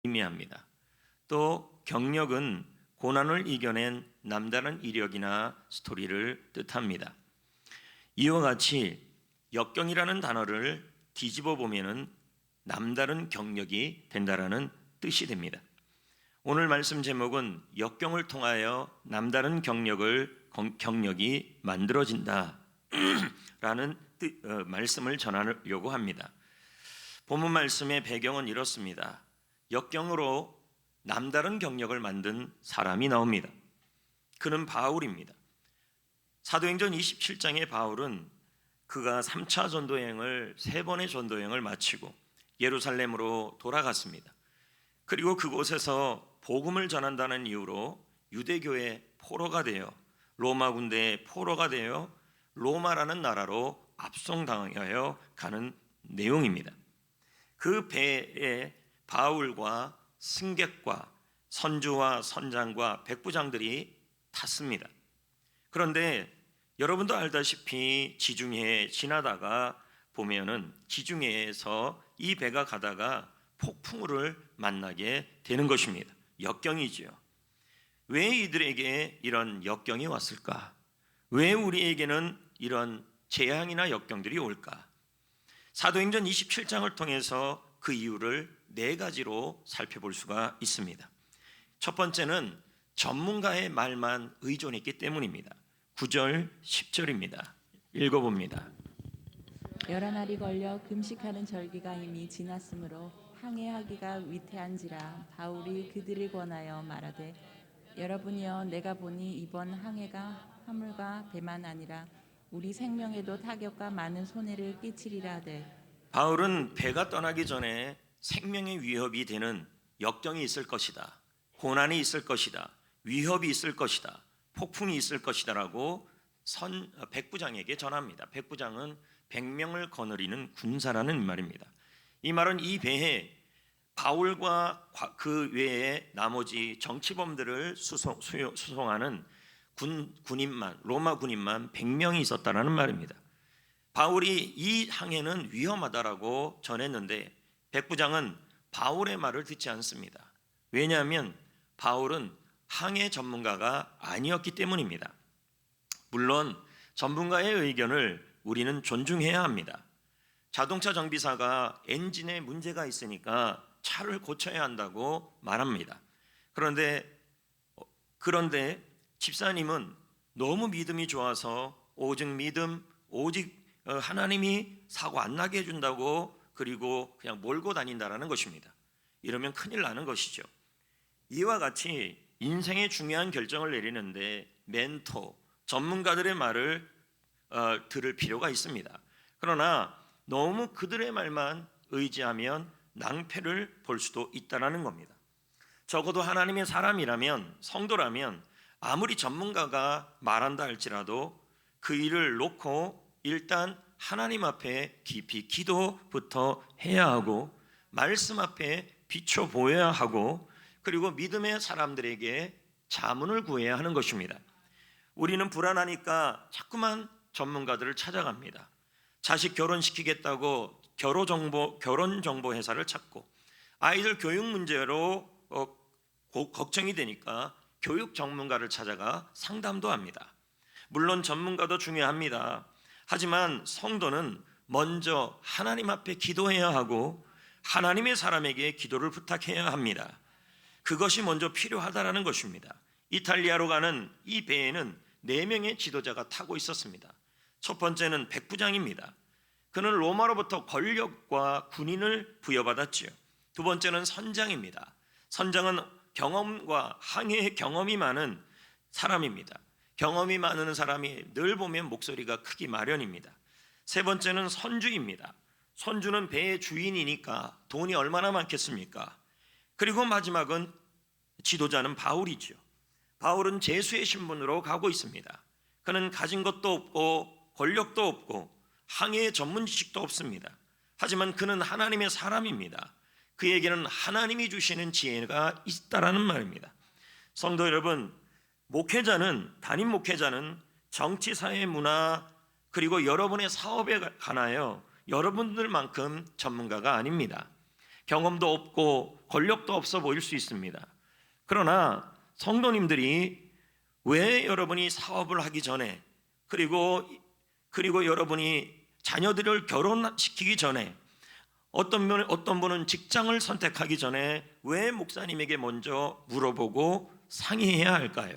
의미합니다. 또 경력은 고난을 이겨낸 남다른 이력이나 스토리를 뜻합니다. 이와 같이 역경이라는 단어를 뒤집어 보면은 남다른 경력이 된다라는 뜻이 됩니다. 오늘 말씀 제목은 역경을 통하여 남다른 경력이 만들어진다 라는 말씀을 전하려고 합니다. 본문 말씀의 배경은 이렇습니다. 역경으로 남다른 경력을 만든 사람이 나옵니다. 그는 바울입니다. 사도행전 27장의 바울은 그가 3차 전도여행을 3번의 전도여행을 마치고 예루살렘으로 돌아갔습니다. 그리고 그곳에서 복음을 전한다는 이유로 유대교의 포로가 되어 로마 군대의 포로가 되어 로마라는 나라로 압송당하여 가는 내용입니다. 그 배에 바울과 승객과 선주와 선장과 백부장들이 탔습니다. 그런데 여러분도 알다시피 지중해에 지나다가 보면은 지중해에서 이 배가 가다가 폭풍우를 만나게 되는 것입니다. 역경이지요. 왜 이들에게 이런 역경이 왔을까? 왜 우리에게는 이런 재앙이나 역경들이 올까? 사도행전 27장을 통해서 그 이유를 4가지로 살펴볼 수가 있습니다. 첫 번째는 전문가의 말만 의존했기 때문입니다. 9절, 10절입니다. 읽어봅니다. 여러 날이 걸려 금식하는 절기가 이미 지났으므로 항해하기가 위태한지라 바울이 그들을 권하여 말하되 여러분이여 내가 보니 이번 항해가 화물과 배만 아니라 우리 생명에도 타격과 많은 손해를 끼치리라 하되 바울은 배가 떠나기 전에 생명의 위협이 되는 역경이 있을 것이다. 고난이 있을 것이다. 위협이 있을 것이다. 폭풍이 있을 것이다라고 백부장에게 전합니다. 백부장은 100명을 거느리는 군사라는 말입니다. 이 말은 이 배에 바울과 그 외에 나머지 정치범들을 수송하는 군인만 로마 군인만 100명이 있었다라는 말입니다. 바울이 이 항해는 위험하다라고 전했는데 백부장은 바울의 말을 듣지 않습니다. 왜냐하면 바울은 항해 전문가가 아니었기 때문입니다. 물론 전문가의 의견을 우리는 존중해야 합니다. 자동차 정비사가 엔진에 문제가 있으니까 차를 고쳐야 한다고 말합니다. 그런데 집사님은 너무 믿음이 좋아서 오직 하나님이 사고 안 나게 해준다고 그리고 그냥 몰고 다닌다라는 것입니다. 이러면 큰일 나는 것이죠. 이와 같이 인생의 중요한 결정을 내리는데 멘토, 전문가들의 말을 들을 필요가 있습니다. 그러나 너무 그들의 말만 의지하면 낭패를 볼 수도 있다는 겁니다. 적어도 하나님의 사람이라면, 성도라면 아무리 전문가가 말한다 할지라도 그 일을 놓고 일단 하나님 앞에 깊이 기도부터 해야 하고 말씀 앞에 비춰 보여야 하고 그리고 믿음의 사람들에게 자문을 구해야 하는 것입니다. 우리는 불안하니까 자꾸만 전문가들을 찾아갑니다. 자식 결혼시키겠다고 결혼정보 회사를 찾고 아이들 교육 문제로 걱정이 되니까 교육 전문가를 찾아가 상담도 합니다. 물론 전문가도 중요합니다. 하지만 성도는 먼저 하나님 앞에 기도해야 하고 하나님의 사람에게 기도를 부탁해야 합니다. 그것이 먼저 필요하다라는 것입니다. 이탈리아로 가는 이 배에는 4명의 지도자가 타고 있었습니다. 첫 번째는 백부장입니다. 그는 로마로부터 권력과 군인을 부여받았지요. 두 번째는 선장입니다. 선장은 경험과 항해의 경험이 많은 사람입니다. 경험이 많은 사람이 늘 보면 목소리가 크기 마련입니다. 세 번째는 선주입니다. 선주는 배의 주인이니까 돈이 얼마나 많겠습니까? 그리고 마지막은 지도자는 바울이죠. 바울은 제수의 신분으로 가고 있습니다. 그는 가진 것도 없고 권력도 없고 항해의 전문 지식도 없습니다. 하지만 그는 하나님의 사람입니다. 그에게는 하나님이 주시는 지혜가 있다라는 말입니다. 성도 여러분, 담임 목회자는 정치, 사회, 문화 그리고 여러분의 사업에 관하여 여러분들만큼 전문가가 아닙니다. 경험도 없고 권력도 없어 보일 수 있습니다. 그러나 성도님들이 왜 여러분이 사업을 하기 전에 그리고 여러분이 자녀들을 결혼시키기 전에 어떤 분은 직장을 선택하기 전에 왜 목사님에게 먼저 물어보고 상의해야 할까요?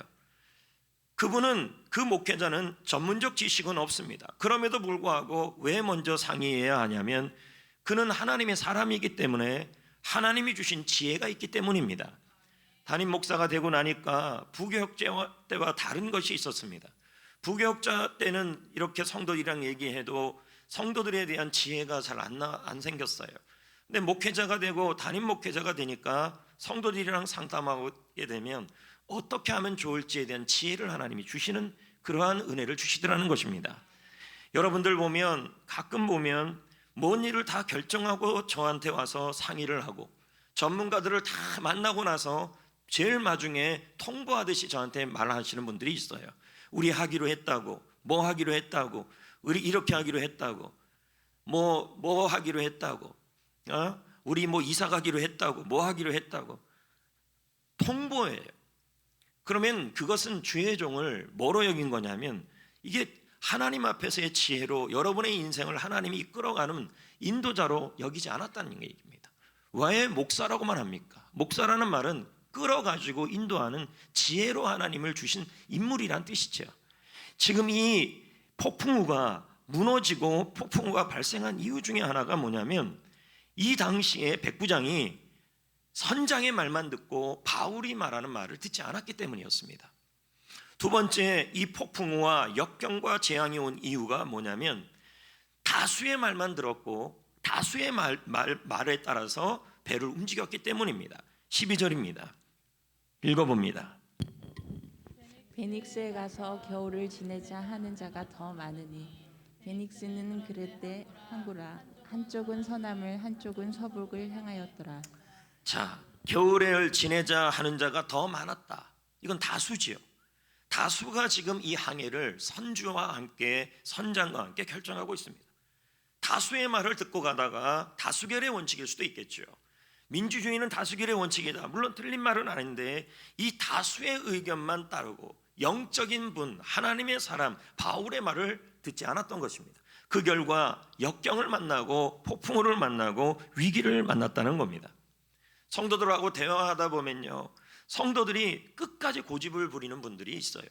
그 목회자는 전문적 지식은 없습니다. 그럼에도 불구하고 왜 먼저 상의해야 하냐면 그는 하나님의 사람이기 때문에 하나님이 주신 지혜가 있기 때문입니다. 담임 목사가 되고 나니까 부교육자 때와 다른 것이 있었습니다. 부교육자 때는 이렇게 성도들이랑 얘기해도 성도들에 대한 지혜가 잘 안 생겼어요. 근데 목회자가 되고 담임 목회자가 되니까 성도들이랑 상담하게 되면 어떻게 하면 좋을지에 대한 지혜를 하나님이 주시는 그러한 은혜를 주시더라는 것입니다. 여러분들 가끔 보면 뭔 일을 다 결정하고 저한테 와서 상의를 하고 전문가들을 다 만나고 나서 제일 마중에 통보하듯이 저한테 말하시는 분들이 있어요. 우리 하기로 했다고, 뭐 하기로 했다고, 우리 이렇게 하기로 했다고, 뭐 하기로 했다고, 우리 뭐 이사 가기로 했다고, 뭐 하기로 했다고. 통보예요. 그러면 그것은 주의 종을 뭐로 여긴 거냐면 이게 하나님 앞에서의 지혜로 여러분의 인생을 하나님이 이끌어가는 인도자로 여기지 않았다는 얘기입니다. 왜 목사라고만 합니까? 목사라는 말은 끌어가지고 인도하는 지혜로 하나님을 주신 인물이란 뜻이죠. 지금 이 폭풍우가 무너지고 폭풍우가 발생한 이유 중에 하나가 뭐냐면 이 당시에 백부장이 선장의 말만 듣고 바울이 말하는 말을 듣지 않았기 때문이었습니다. 두 번째, 이 폭풍우와 역경과 재앙이 온 이유가 뭐냐면 다수의 말만 들었고 다수의 말에 따라서 배를 움직였기 때문입니다. 12절입니다. 읽어봅니다. 베닉스에 가서 겨울을 지내자 하는 자가 더 많으니 베닉스는 그릇대 항구라 한쪽은 서남을 한쪽은 서북을 향하였더라. 자, 겨울을 지내자 하는 자가 더 많았다. 이건 다수지요. 다수가 지금 이 항해를 선주와 함께 선장과 함께 결정하고 있습니다. 다수의 말을 듣고 가다가 다수결의 원칙일 수도 있겠죠. 민주주의는 다수결의 원칙이다. 물론 틀린 말은 아닌데 이 다수의 의견만 따르고 영적인 분, 하나님의 사람 바울의 말을 듣지 않았던 것입니다. 그 결과 역경을 만나고 폭풍우를 만나고 위기를 만났다는 겁니다. 성도들하고 대화하다 보면요, 성도들이 끝까지 고집을 부리는 분들이 있어요.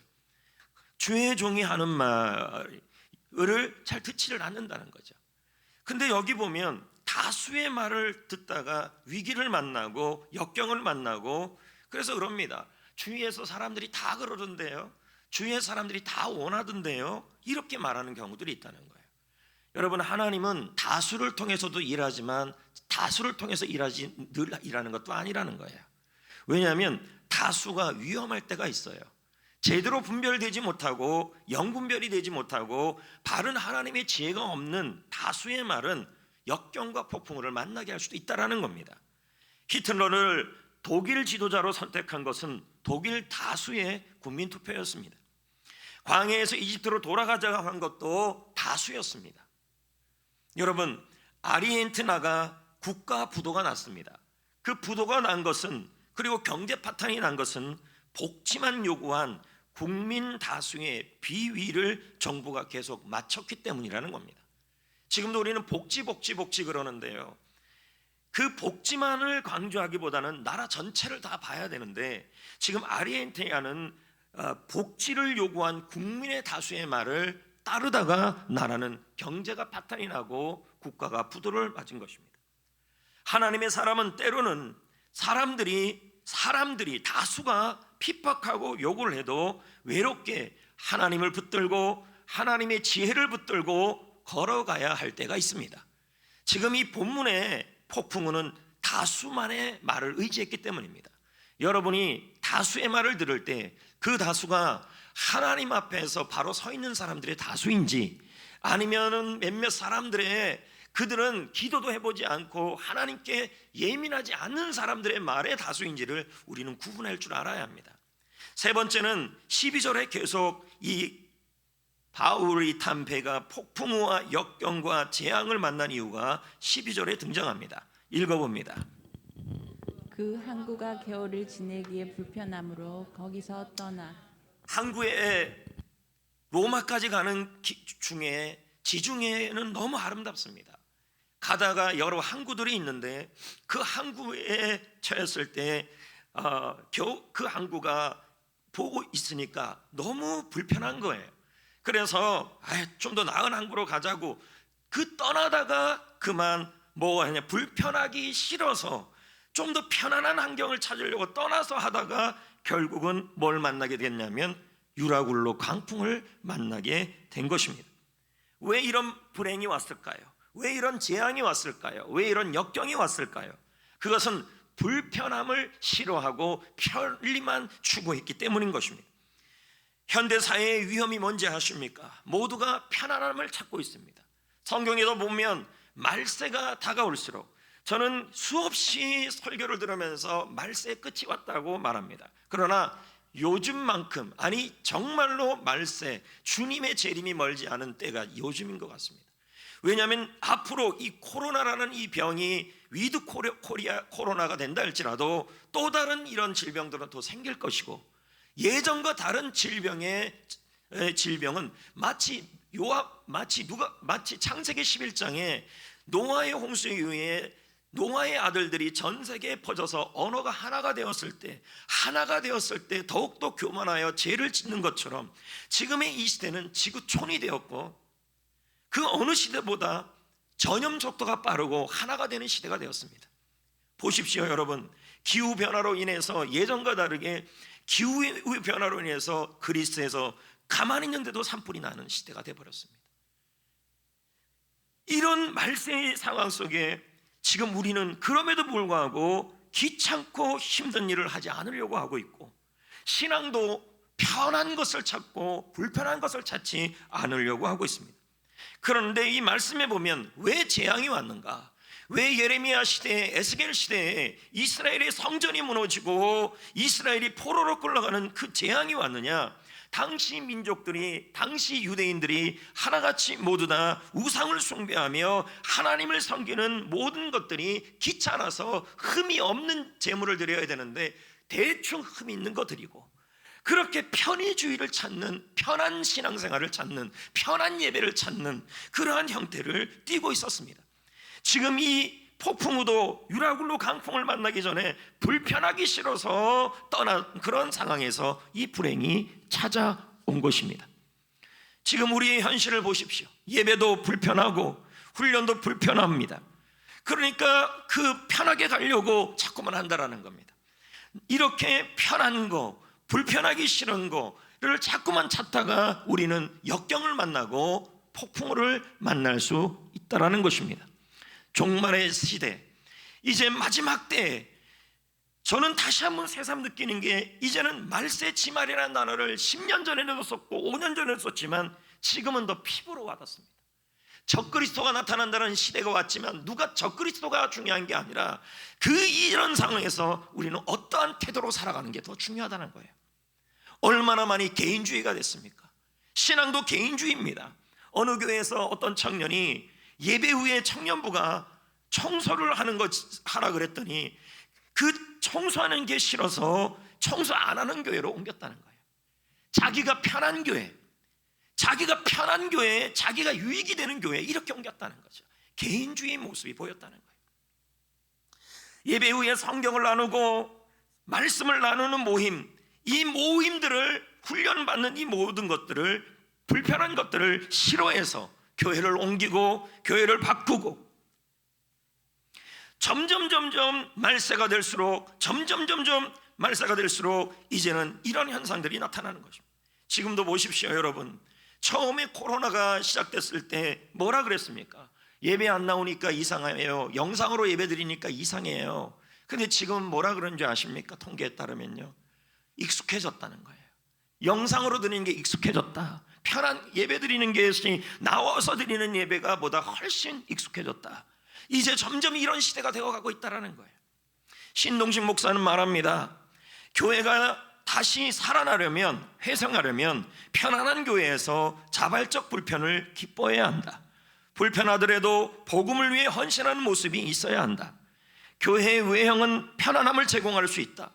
주의 종이 하는 말을 잘 듣지를 않는다는 거죠. 근데 여기 보면 다수의 말을 듣다가 위기를 만나고 역경을 만나고, 그래서 그럽니다. 주위에서 사람들이 다 그러던데요, 주위의 사람들이 다 원하던데요, 이렇게 말하는 경우들이 있다는 거예요. 여러분, 하나님은 다수를 통해서도 일하지만 다수를 통해서 늘 일하는 것도 아니라는 거예요. 왜냐하면 다수가 위험할 때가 있어요. 제대로 분별되지 못하고 영분별이 되지 못하고 바른 하나님의 지혜가 없는 다수의 말은 역경과 폭풍우를 만나게 할 수도 있다라는 겁니다. 히틀러를 독일 지도자로 선택한 것은 독일 다수의 국민투표였습니다. 광해에서 이집트로 돌아가자고 한 것도 다수였습니다. 여러분, 아르헨티나가 국가 부도가 났습니다. 그 부도가 난 것은, 그리고 경제 파탄이 난 것은 복지만 요구한 국민 다수의 비위를 정부가 계속 맞췄기 때문이라는 겁니다. 지금도 우리는 복지 그러는데요, 그 복지만을 강조하기보다는 나라 전체를 다 봐야 되는데 지금 아르헨티나는 복지를 요구한 국민의 다수의 말을 따르다가 나라는 경제가 파탄이 나고 국가가 부도를 맞은 것입니다. 하나님의 사람은 때로는 사람들이 다수가 핍박하고 욕을 해도 외롭게 하나님을 붙들고 하나님의 지혜를 붙들고 걸어가야 할 때가 있습니다. 지금 이 본문의 폭풍우는 다수만의 말을 의지했기 때문입니다. 여러분이 다수의 말을 들을 때 그 다수가 하나님 앞에서 바로 서 있는 사람들의 다수인지, 아니면은 몇몇 사람들의, 그들은 기도도 해보지 않고 하나님께 예민하지 않는 사람들의 말의 다수인지를 우리는 구분할 줄 알아야 합니다. 세 번째는 12절에 계속 이 바울이 탄 배가 폭풍우와 역경과 재앙을 만난 이유가 12절에 등장합니다. 읽어봅니다. 그 항구가 겨울을 지내기에 불편하므로 거기서 떠나 항구에 로마까지 가는 중에 지중해는 너무 아름답습니다. 가다가 여러 항구들이 있는데 그 항구에 처했을 때 겨우 그 항구가 보고 있으니까 너무 불편한 거예요. 그래서 좀 더 나은 항구로 가자고 그 떠나다가 그만 불편하기 싫어서 좀 더 편안한 환경을 찾으려고 떠나서 하다가 결국은 뭘 만나게 됐냐면 유라굴로 강풍을 만나게 된 것입니다. 왜 이런 불행이 왔을까요? 왜 이런 재앙이 왔을까요? 왜 이런 역경이 왔을까요? 그것은 불편함을 싫어하고 편리만 추구했기 때문인 것입니다. 현대사회의 위험이 뭔지 아십니까? 모두가 편안함을 찾고 있습니다. 성경에도 보면 말세가 다가올수록, 저는 수없이 설교를 들으면서 말세의 끝이 왔다고 말합니다. 그러나 요즘만큼, 아니 정말로 말세, 주님의 재림이 멀지 않은 때가 요즘인 것 같습니다. 왜냐하면 앞으로 이 코로나라는 이 병이 위드 코로나가 된다 할지라도 또 다른 이런 질병들은 또 생길 것이고, 예전과 다른 질병은 마치 창세기 11장에 노아의 홍수 이후에 노아의 아들들이 전 세계에 퍼져서 언어가 하나가 되었을 때 더욱더 교만하여 죄를 짓는 것처럼, 지금의 이 시대는 지구촌이 되었고 그 어느 시대보다 전염 속도가 빠르고 하나가 되는 시대가 되었습니다. 보십시오 여러분, 기후변화로 인해서 예전과 다르게 기후변화로 인해서 그리스에서 가만히 있는데도 산불이 나는 시대가 되어버렸습니다. 이런 말세의 상황 속에 지금 우리는 그럼에도 불구하고 귀찮고 힘든 일을 하지 않으려고 하고 있고, 신앙도 편한 것을 찾고 불편한 것을 찾지 않으려고 하고 있습니다. 그런데 이 말씀에 보면 왜 재앙이 왔는가? 왜 예레미야 시대에, 에스겔 시대에 이스라엘의 성전이 무너지고 이스라엘이 포로로 끌려가는 그 재앙이 왔느냐? 당시 민족들이, 당시 유대인들이 하나같이 모두 다 우상을 숭배하며 하나님을 섬기는 모든 것들이 귀찮아서 흠이 없는 제물을 드려야 되는데 대충 흠이 있는 거 드리고, 그렇게 편의주의를 찾는, 편한 신앙생활을 찾는, 편한 예배를 찾는 그러한 형태를 띠고 있었습니다. 지금 이 폭풍우도 유라굴로 강풍을 만나기 전에 불편하기 싫어서 떠난 그런 상황에서 이 불행이 찾아온 것입니다. 지금 우리의 현실을 보십시오. 예배도 불편하고 훈련도 불편합니다. 그러니까 그 편하게 가려고 자꾸만 한다라는 겁니다. 이렇게 편한 거, 불편하기 싫은 거를 자꾸만 찾다가 우리는 역경을 만나고 폭풍우를 만날 수 있다라는 것입니다. 종말의 시대, 이제 마지막 때에 저는 다시 한번 새삼 느끼는 게, 이제는 말세지말이라는 단어를 10년 전에도 썼고 5년 전에도 썼지만 지금은 더 피부로 와닿습니다. 적그리스도가 나타난다는 시대가 왔지만 누가 적그리스도가 중요한 게 아니라 이런 상황에서 우리는 어떠한 태도로 살아가는 게 더 중요하다는 거예요. 얼마나 많이 개인주의가 됐습니까? 신앙도 개인주의입니다. 어느 교회에서 어떤 청년이 예배 후에 청년부가 청소를 하라 그랬더니 그 청소하는 게 싫어서 청소 안 하는 교회로 옮겼다는 거예요. 자기가 편한 교회, 자기가 유익이 되는 교회에 이렇게 옮겼다는 거죠. 개인주의 모습이 보였다는 거예요. 예배 후에 성경을 나누고 말씀을 나누는 모임, 이 모임들을 훈련받는 이 모든 것들을, 불편한 것들을 싫어해서 교회를 옮기고 교회를 바꾸고, 점점 말세가 될수록 이제는 이런 현상들이 나타나는 것입니다. 지금도 보십시오 여러분, 처음에 코로나가 시작됐을 때 뭐라 그랬습니까? 예배 안 나오니까 이상해요, 영상으로 예배 드리니까 이상해요. 근데 지금 뭐라 그런 줄 아십니까? 통계에 따르면요, 익숙해졌다는 거예요. 영상으로 드리는 게 익숙해졌다. 편한 예배 드리는 것이 나와서 드리는 예배가 보다 훨씬 익숙해졌다. 이제 점점 이런 시대가 되어가고 있다는 거예요. 신동식 목사는 말합니다. 교회가 다시 살아나려면, 회생하려면 편안한 교회에서 자발적 불편을 기뻐해야 한다. 불편하더라도 복음을 위해 헌신하는 모습이 있어야 한다. 교회의 외형은 편안함을 제공할 수 있다.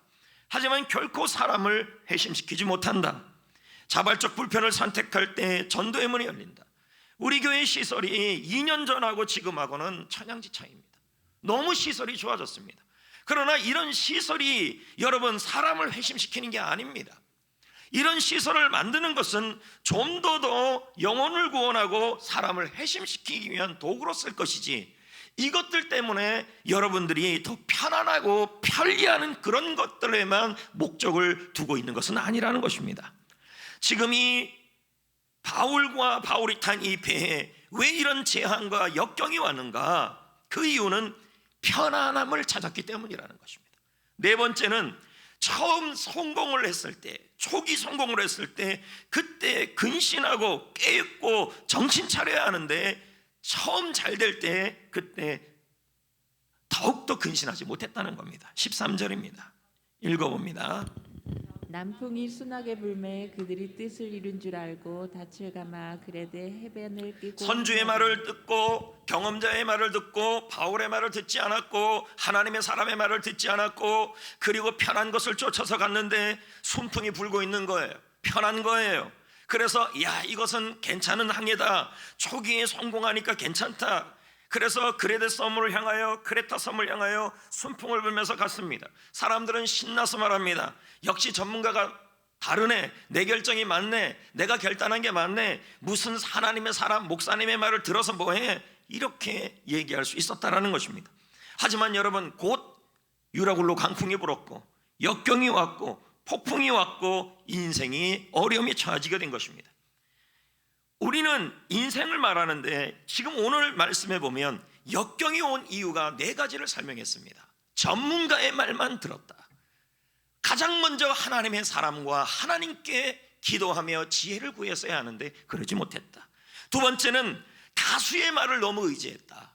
하지만 결코 사람을 회심시키지 못한다. 자발적 불편을 선택할 때 전도의 문이 열린다. 우리 교회 시설이 2년 전하고 지금하고는 천양지차입니다. 너무 시설이 좋아졌습니다. 그러나 이런 시설이 여러분 사람을 회심시키는 게 아닙니다. 이런 시설을 만드는 것은 좀 더 영혼을 구원하고 사람을 회심시키기 위한 도구로 쓸 것이지, 이것들 때문에 여러분들이 더 편안하고 편리하는 그런 것들에만 목적을 두고 있는 것은 아니라는 것입니다. 지금 이 바울이 탄 이 배에 왜 이런 재앙과 역경이 왔는가? 그 이유는 편안함을 찾았기 때문이라는 것입니다. 네 번째는 처음 성공을 했을 때, 초기 성공을 했을 때 그때 근신하고 깨있고 정신 차려야 하는데, 처음 잘 될 때 그때 더욱더 근신하지 못했다는 겁니다. 13절입니다. 읽어봅니다. 남풍이 순하게 불매 그들이 뜻을 이룬 줄 알고 닻을 감아 그레데 해변을 끼고 선주의 말을 듣고 경험자의 말을 듣고 바울의 말을 듣지 않았고 하나님의 사람의 말을 듣지 않았고, 그리고 편한 것을 쫓아서 갔는데 순풍이 불고 있는 거예요. 편한 거예요. 그래서 야, 이것은 괜찮은 항해다. 초기에 성공하니까 괜찮다. 그래서 크레타 섬을 향하여 순풍을 불면서 갔습니다. 사람들은 신나서 말합니다. 역시 전문가가 다르네. 내 결정이 맞네. 내가 결단한 게 맞네. 무슨 하나님의 사람, 목사님의 말을 들어서 뭐해? 이렇게 얘기할 수 있었다라는 것입니다. 하지만 여러분, 곧 유라굴로 강풍이 불었고 역경이 왔고 폭풍이 왔고 인생이 어려움에 처해지게 된 것입니다. 우리는 인생을 말하는데 지금 오늘 말씀해 보면 역경이 온 이유가 네 가지를 설명했습니다. 전문가의 말만 들었다. 가장 먼저 하나님의 사람과 하나님께 기도하며 지혜를 구했어야 하는데 그러지 못했다. 두 번째는 다수의 말을 너무 의지했다.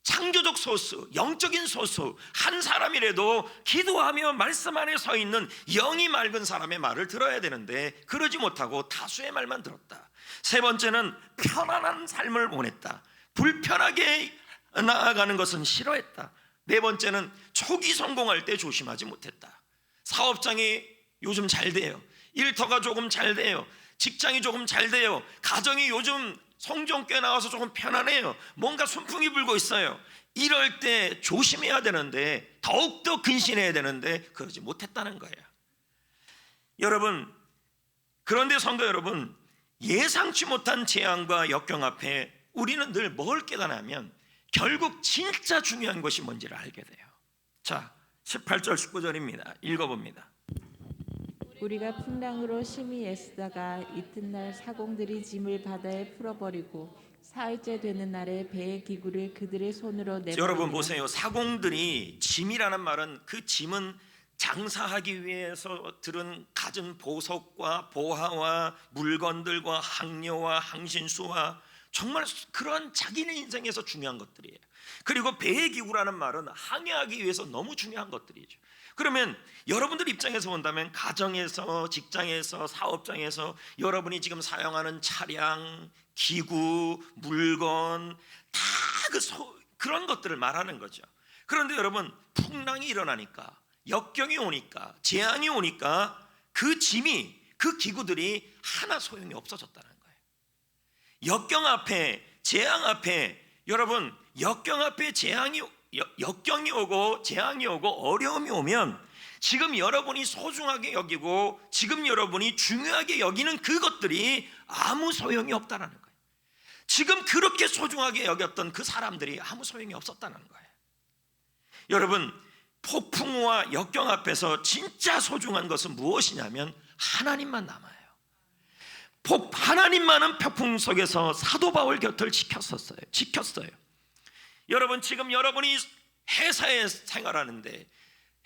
창조적 소수, 영적인 소수 한 사람이라도 기도하며 말씀 안에 서 있는 영이 맑은 사람의 말을 들어야 되는데 그러지 못하고 다수의 말만 들었다. 세 번째는 편안한 삶을 원했다. 불편하게 나아가는 것은 싫어했다. 네 번째는 초기 성공할 때 조심하지 못했다. 사업장이 요즘 잘 돼요. 일터가 조금 잘 돼요. 직장이 조금 잘 돼요. 가정이 요즘 성경 꽤 나와서 조금 편안해요. 뭔가 순풍이 불고 있어요. 이럴 때 조심해야 되는데 더욱더 근신해야 되는데 그러지 못했다는 거예요. 여러분, 그런데 성도 여러분, 예상치 못한 재앙과 역경 앞에 우리는 늘 뭘 깨달으면 결국 진짜 중요한 것이 뭔지를 알게 돼요. 자, 18절 19절입니다. 읽어봅니다. 우리가 풍랑으로 심히 애쓰다가 이튿날 사공들이 짐을 바다에 풀어버리고 사흘째 되는 날에 배의 기구를 그들의 손으로 내버리고. 여러분 보세요. 사공들이 짐이라는 말은 그 짐은 장사하기 위해서 들은 갖은 보석과 보화와 물건들과 항료와 항신수와 정말 그런 자기네 인생에서 중요한 것들이에요. 그리고 배의 기구라는 말은 항해하기 위해서 너무 중요한 것들이죠. 그러면 여러분들 입장에서 본다면 가정에서, 직장에서, 사업장에서 여러분이 지금 사용하는 차량, 기구, 물건 다 그런 것들을 말하는 거죠. 그런데 여러분, 풍랑이 일어나니까, 역경이 오니까, 재앙이 오니까 그 짐이, 그 기구들이 하나 소용이 없어졌다는 거예요. 역경 앞에, 재앙 앞에, 여러분, 역경 앞에 역경이 오고 재앙이 오고 어려움이 오면 지금 여러분이 소중하게 여기고 지금 여러분이 중요하게 여기는 그것들이 아무 소용이 없다는 거예요. 지금 그렇게 소중하게 여겼던 그 사람들이 아무 소용이 없었다는 거예요. 여러분, 폭풍우와 역경 앞에서 진짜 소중한 것은 무엇이냐면 하나님만 남아요. 하나님만은 폭풍 속에서 사도 바울 곁을 지켰어요. 여러분, 지금 여러분이 회사에 생활하는데,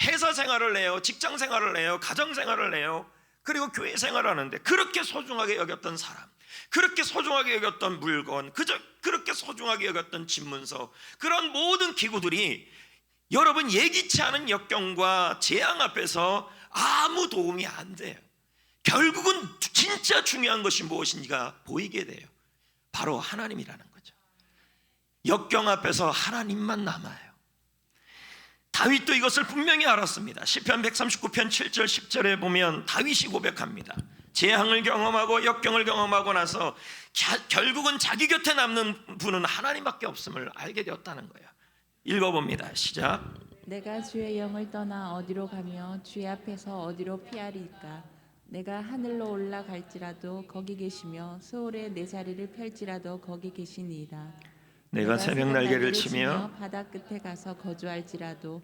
회사 생활을 해요, 직장 생활을 해요, 가정 생활을 해요, 그리고 교회 생활을 하는데 그렇게 소중하게 여겼던 사람, 그렇게 소중하게 여겼던 물건, 그렇게 소중하게 여겼던 집문서, 그런 모든 기구들이 여러분 예기치 않은 역경과 재앙 앞에서 아무 도움이 안 돼요. 결국은 진짜 중요한 것이 무엇인지가 보이게 돼요. 바로 하나님이라는 거죠. 역경 앞에서 하나님만 남아요. 다윗도 이것을 분명히 알았습니다. 시편 139편 7절 10절에 보면 다윗이 고백합니다. 재앙을 경험하고 역경을 경험하고 나서 결국은 자기 곁에 남는 분은 하나님밖에 없음을 알게 되었다는 거예요. 읽어봅니다. 시작. 내가 주의 영을 떠나 어디로 가며 주의 앞에서 어디로 피하리까? 내가 하늘로 올라갈지라도 거기 계시며 수월에 내 자리를 펼지라도 거기 계시니이다. 내가 새벽 날개를 치며 바다 끝에 가서 거주할지라도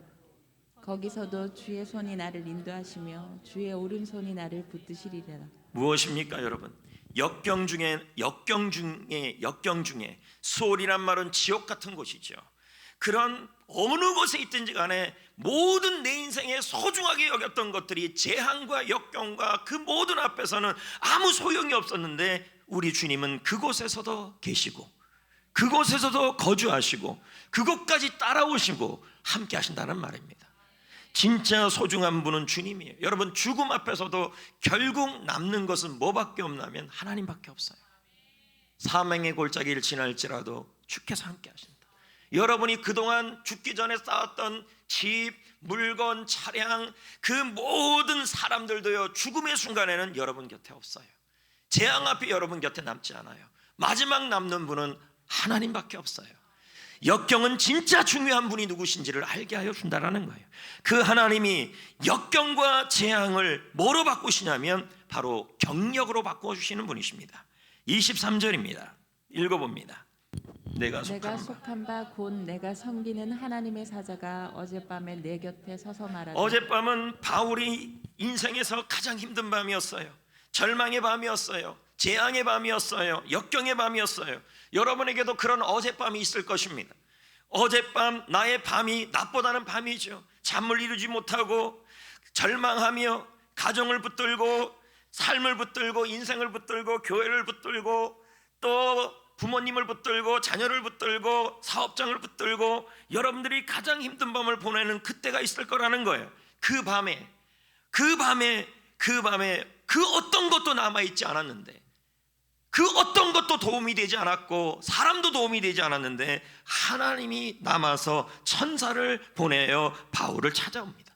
거기서도 주의 손이 나를 인도하시며 주의 오른손이 나를 붙드시리라. 무엇입니까, 여러분? 역경 중에 수월이란 말은 지옥 같은 곳이죠. 그런 어느 곳에 있든지 간에 모든 내 인생에 소중하게 여겼던 것들이 재앙과 역경과 그 모든 앞에서는 아무 소용이 없었는데 우리 주님은 그곳에서도 계시고 그곳에서도 거주하시고 그곳까지 따라오시고 함께 하신다는 말입니다. 진짜 소중한 분은 주님이에요. 여러분, 죽음 앞에서도 결국 남는 것은 뭐밖에 없냐면 하나님밖에 없어요. 사망의 골짜기를 지날지라도 주께서 함께 하신다. 여러분이 그동안 죽기 전에 쌓았던 집, 물건, 차량, 그 모든 사람들도요, 죽음의 순간에는 여러분 곁에 없어요. 재앙 앞에 여러분 곁에 남지 않아요. 마지막 남는 분은 하나님밖에 없어요. 역경은 진짜 중요한 분이 누구신지를 알게 하여 준다라는 거예요. 그 하나님이 역경과 재앙을 뭐로 바꾸시냐면 바로 경력으로 바꿔주시는 분이십니다. 23절입니다. 읽어봅니다. 내가 속한 바 곧 내가 섬기는 하나님의 사자가 어젯밤에 내 곁에 서서 말하되. 어젯밤은 바울이 인생에서 가장 힘든 밤이었어요. 절망의 밤이었어요. 재앙의 밤이었어요. 역경의 밤이었어요. 여러분에게도 그런 어젯밤이 있을 것입니다. 어젯밤 나의 밤이 낮보다는 밤이죠. 잠을 이루지 못하고 절망하며 가정을 붙들고 삶을 붙들고 인생을 붙들고 교회를 붙들고 또 부모님을 붙들고 자녀를 붙들고 사업장을 붙들고 여러분들이 가장 힘든 밤을 보내는 그때가 있을 거라는 거예요. 그 밤에 그 어떤 것도 남아있지 않았는데, 그 어떤 것도 도움이 되지 않았고 사람도 도움이 되지 않았는데 하나님이 남아서 천사를 보내어 바울을 찾아옵니다.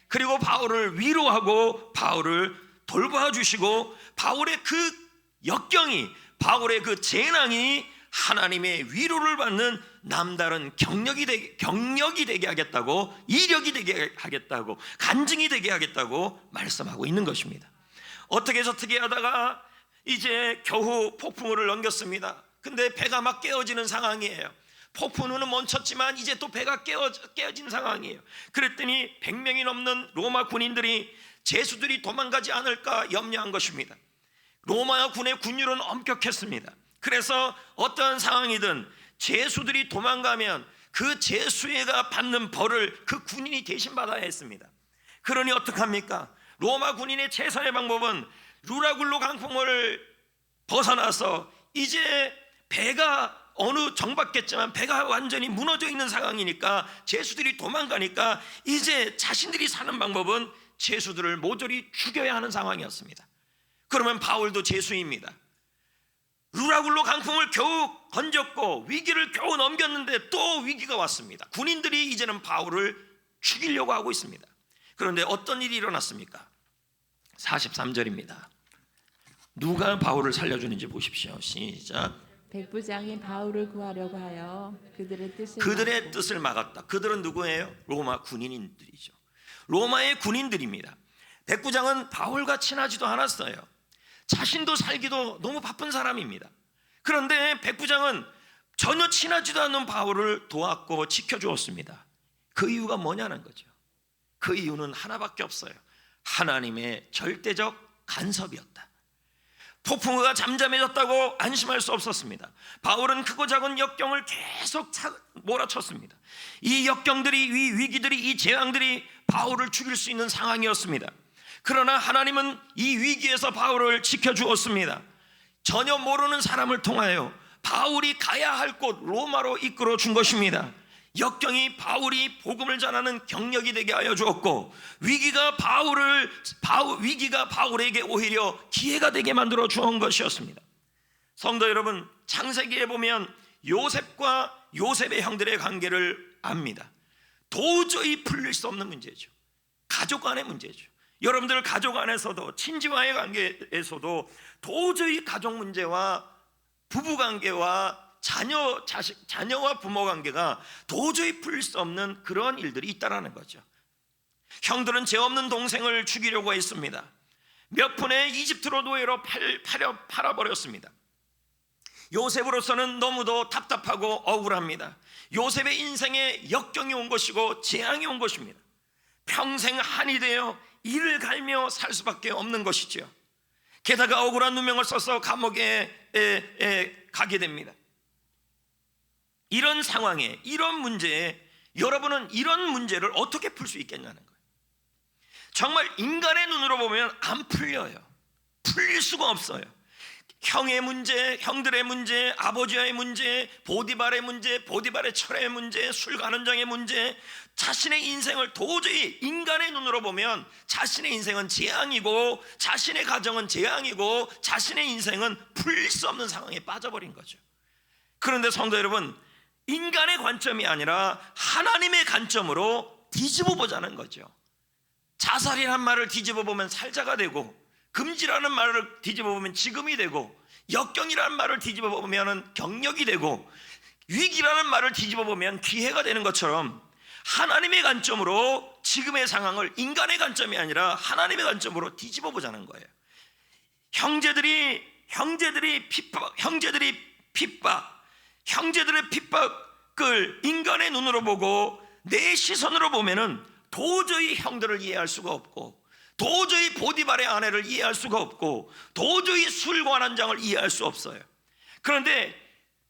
그리고 바울을 위로하고 바울을 돌봐주시고 바울의 그 역경이, 바울의 그 재난이 하나님의 위로를 받는 남다른 경력이 되게 하겠다고, 이력이 되게 하겠다고, 간증이 되게 하겠다고 말씀하고 있는 것입니다. 어떻게 저떻게 하다가 이제 겨우 폭풍우를 넘겼습니다. 근데 배가 막 깨어지는 상황이에요. 폭풍우는 멈췄지만 이제 또 배가 깨어진 상황이에요. 그랬더니 100명이 넘는 로마 군인들이 제수들이 도망가지 않을까 염려한 것입니다. 로마 군의 군율은 엄격했습니다. 그래서 어떠한 상황이든 제수들이 도망가면 그 제수가 받는 벌을 그 군인이 대신 받아야 했습니다. 그러니 어떡합니까? 로마 군인의 최선의 방법은 루라굴로 강풍을 벗어나서 이제 배가 어느 정박했지만 배가 완전히 무너져 있는 상황이니까 제수들이 도망가니까 이제 자신들이 사는 방법은 제수들을 모조리 죽여야 하는 상황이었습니다. 그러면 바울도 제수입니다. 루라굴로 강풍을 겨우 건졌고 위기를 겨우 넘겼는데 또 위기가 왔습니다. 군인들이 이제는 바울을 죽이려고 하고 있습니다. 그런데 어떤 일이 일어났습니까? 43절입니다. 누가 바울을 살려주는지 보십시오. 시작. 백부장이 바울을 구하려고 하여 그들의 뜻을 막았다. 그들은 누구예요? 로마 군인들이죠. 로마의 군인들입니다. 백부장은 바울과 친하지도 않았어요. 자신도 살기도 너무 바쁜 사람입니다. 그런데 백부장은 전혀 친하지도 않는 바울을 도왔고 지켜주었습니다. 그 이유가 뭐냐는 거죠. 그 이유는 하나밖에 없어요. 하나님의 절대적 간섭이었다. 폭풍우가 잠잠해졌다고 안심할 수 없었습니다. 바울은 크고 작은 역경을 계속 몰아쳤습니다. 이 역경들이, 이 위기들이, 이 재앙들이 바울을 죽일 수 있는 상황이었습니다. 그러나 하나님은 이 위기에서 바울을 지켜주었습니다. 전혀 모르는 사람을 통하여 바울이 가야 할 곳 로마로 이끌어 준 것입니다. 역경이 바울이 복음을 전하는 경력이 되게 하여 주었고, 위기가 바울에게 오히려 기회가 되게 만들어 주온 것이었습니다. 성도 여러분, 창세기에 보면 요셉과 요셉의 형들의 관계를 압니다. 도저히 풀릴 수 없는 문제죠. 가족 간의 문제죠. 여러분들 가족 안에서도, 친지와의 관계에서도 도저히 가족 문제와 부부 관계와 자녀와 부모 관계가 도저히 풀릴 수 없는 그런 일들이 있다라는 거죠. 형들은 죄 없는 동생을 죽이려고 했습니다. 몇 푼의 이집트로 노예로 팔아버렸습니다. 요셉으로서는 너무도 답답하고 억울합니다. 요셉의 인생에 역경이 온 것이고 재앙이 온 것입니다. 평생 한이 되어 이를 갈며 살 수밖에 없는 것이죠. 게다가 억울한 누명을 써서 감옥에 가게 됩니다. 이런 상황에, 이런 문제에 여러분은 이런 문제를 어떻게 풀 수 있겠냐는 거예요. 정말 인간의 눈으로 보면 안 풀려요. 풀릴 수가 없어요. 형의 문제, 형들의 문제, 아버지와의 문제, 보디발의 문제, 보디발의 철의 문제, 술관원장의 문제, 자신의 인생을 도저히 인간의 눈으로 보면 자신의 인생은 재앙이고, 자신의 가정은 재앙이고, 자신의 인생은 풀릴 수 없는 상황에 빠져버린 거죠. 그런데 성도 여러분, 인간의 관점이 아니라 하나님의 관점으로 뒤집어 보자는 거죠. 자살이라는 말을 뒤집어 보면 살자가 되고, 금지라는 말을 뒤집어 보면 지금이 되고, 역경이라는 말을 뒤집어 보면 경력이 되고, 위기라는 말을 뒤집어 보면 기회가 되는 것처럼 하나님의 관점으로 지금의 상황을 인간의 관점이 아니라 하나님의 관점으로 뒤집어 보자는 거예요. 형제들의 핍박을 인간의 눈으로 보고 내 시선으로 보면은 도저히 형들을 이해할 수가 없고, 도저히 보디발의 아내를 이해할 수가 없고, 도저히 술관원장을 이해할 수 없어요. 그런데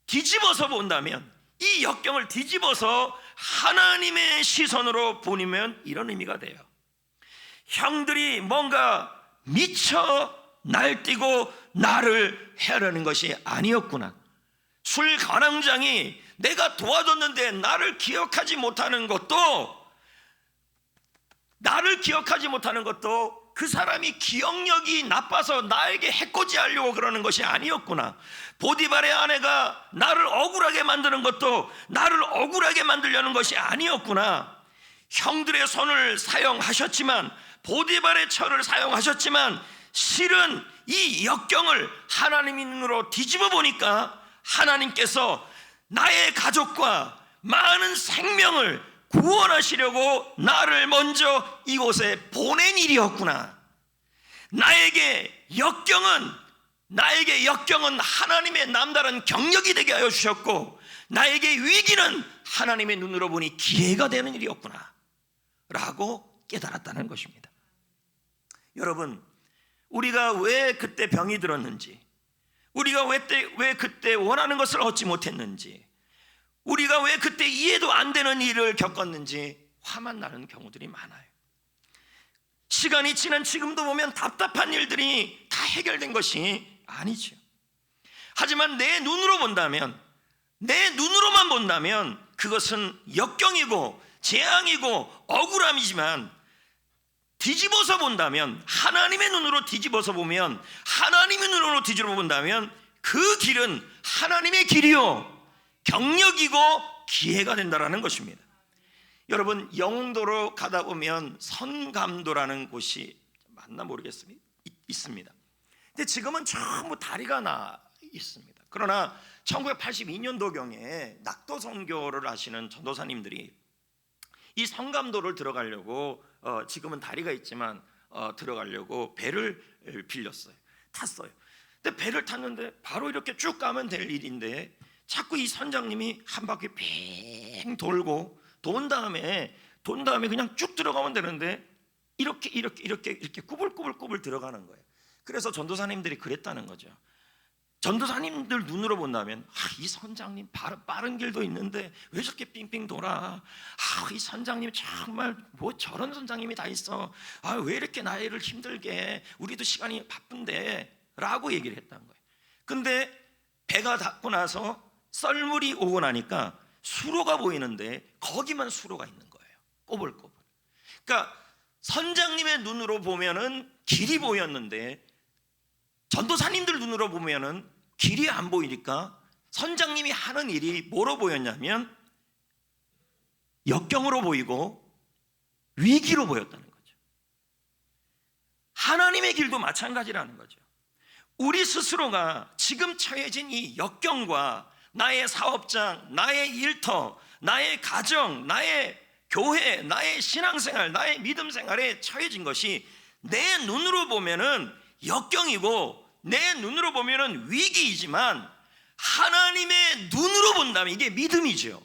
뒤집어서 본다면, 이 역경을 뒤집어서 하나님의 시선으로 보면 이런 의미가 돼요. 형들이 뭔가 미쳐 날뛰고 나를 해하려는 것이 아니었구나. 술관원장이 내가 도와줬는데 나를 기억하지 못하는 것도 그 사람이 기억력이 나빠서 나에게 해코지하려고 그러는 것이 아니었구나. 보디발의 아내가 나를 억울하게 만드는 것도 나를 억울하게 만들려는 것이 아니었구나. 형들의 손을 사용하셨지만, 보디발의 철을 사용하셨지만, 실은 이 역경을 하나님의 눈으로 뒤집어 보니까 하나님께서 나의 가족과 많은 생명을 구원하시려고 나를 먼저 이곳에 보낸 일이었구나. 나에게 역경은 하나님의 남다른 경력이 되게 하여 주셨고, 나에게 위기는 하나님의 눈으로 보니 기회가 되는 일이었구나 라고 깨달았다는 것입니다. 여러분, 우리가 왜 그때 병이 들었는지, 우리가 왜 그때 원하는 것을 얻지 못했는지, 우리가 왜 그때 이해도 안 되는 일을 겪었는지 화만 나는 경우들이 많아요. 시간이 지난 지금도 보면 답답한 일들이 다 해결된 것이 아니죠. 하지만 내 눈으로만 본다면 그것은 역경이고 재앙이고 억울함이지만, 뒤집어서 본다면, 하나님의 눈으로 뒤집어서 본다면 그 길은 하나님의 길이요 경력이고 기회가 된다라는 것입니다. 여러분, 영흥도로 가다 보면 선감도라는 곳이 맞나 모르겠습니다. 있습니다. 근데 지금은 전부 다리가 나 있습니다. 그러나 1982년도경에 낙도 선교를 하시는 전도사님들이 이 선감도를 들어가려고 지금은 다리가 있지만 들어가려고 배를 빌렸어요. 탔어요. 근데 배를 탔는데 바로 이렇게 쭉 가면 될 일인데 자꾸 이 선장님이 한 바퀴 빙 돌고 돈 다음에 그냥 쭉 들어가면 되는데 이렇게 꾸불꾸불 들어가는 거예요. 그래서 전도사님들이 그랬다는 거죠. 전도사님들 눈으로 본다면 이 선장님 빠른 길도 있는데 왜 저렇게 빙빙 돌아? 이 선장님 정말 뭐 저런 선장님이 다 있어. 왜 이렇게 나이를 힘들게 해? 우리도 시간이 바쁜데 라고 얘기를 했다는 거예요. 근데 배가 닿고 나서 썰물이 오고 나니까 수로가 보이는데 거기만 수로가 있는 거예요. 꼬불꼬불. 그러니까 선장님의 눈으로 보면은 길이 보였는데 전도사님들 눈으로 보면은 길이 안 보이니까 선장님이 하는 일이 뭐로 보였냐면 역경으로 보이고 위기로 보였다는 거죠. 하나님의 길도 마찬가지라는 거죠. 우리 스스로가 지금 처해진 이 역경과 나의 사업장, 나의 일터, 나의 가정, 나의 교회, 나의 신앙생활, 나의 믿음 생활에 처해진 것이 내 눈으로 보면은 역경이고 내 눈으로 보면은 위기이지만 하나님의 눈으로 본다면 이게 믿음이죠.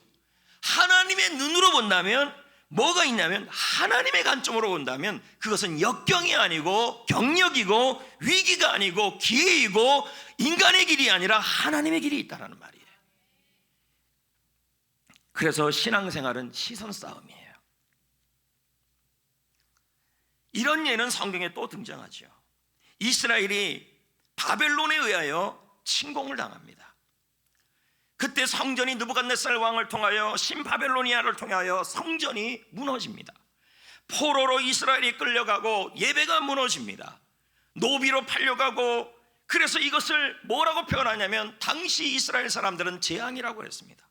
하나님의 눈으로 본다면 뭐가 있냐면, 하나님의 관점으로 본다면 그것은 역경이 아니고 경력이고 위기가 아니고 기회이고 인간의 길이 아니라 하나님의 길이 있다는 말이에요. 그래서 신앙생활은 시선 싸움이에요. 이런 예는 성경에 또 등장하죠. 이스라엘이 바벨론에 의하여 침공을 당합니다. 그때 성전이 느부갓네살 왕을 통하여 신바벨로니아를 통하여 성전이 무너집니다. 포로로 이스라엘이 끌려가고 예배가 무너집니다. 노비로 팔려가고, 그래서 이것을 뭐라고 표현하냐면 당시 이스라엘 사람들은 재앙이라고 했습니다.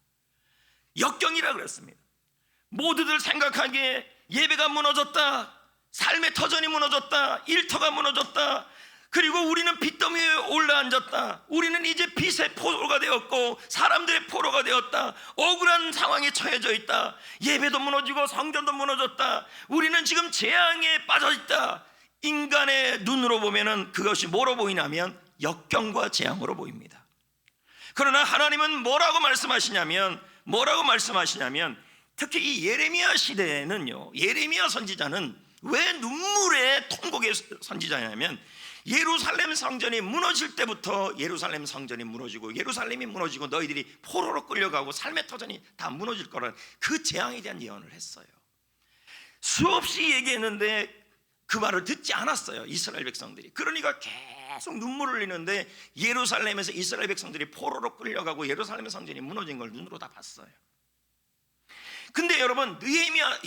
역경이라고 했습니다. 모두들 생각하기에 예배가 무너졌다, 삶의 터전이 무너졌다, 일터가 무너졌다, 그리고 우리는 빚더미 위에 올라앉았다, 우리는 이제 빚의 포로가 되었고 사람들의 포로가 되었다, 억울한 상황에 처해져 있다, 예배도 무너지고 성전도 무너졌다, 우리는 지금 재앙에 빠져 있다. 인간의 눈으로 보면은 그것이 뭐로 보이냐면 역경과 재앙으로 보입니다. 그러나 하나님은 뭐라고 말씀하시냐면 특히 이 예레미야 시대에는요, 예레미야 선지자는 왜 눈물의 통곡의 선지자냐면, 예루살렘 성전이 무너질 때부터 예루살렘 성전이 무너지고 예루살렘이 무너지고 너희들이 포로로 끌려가고 삶의 터전이 다 무너질 거라는 그 재앙에 대한 예언을 했어요. 수없이 얘기했는데 그 말을 듣지 않았어요, 이스라엘 백성들이. 그러니까 계속 눈물을 흘리는데 예루살렘에서 이스라엘 백성들이 포로로 끌려가고 예루살렘 성전이 무너진 걸 눈으로 다 봤어요. 근데 여러분,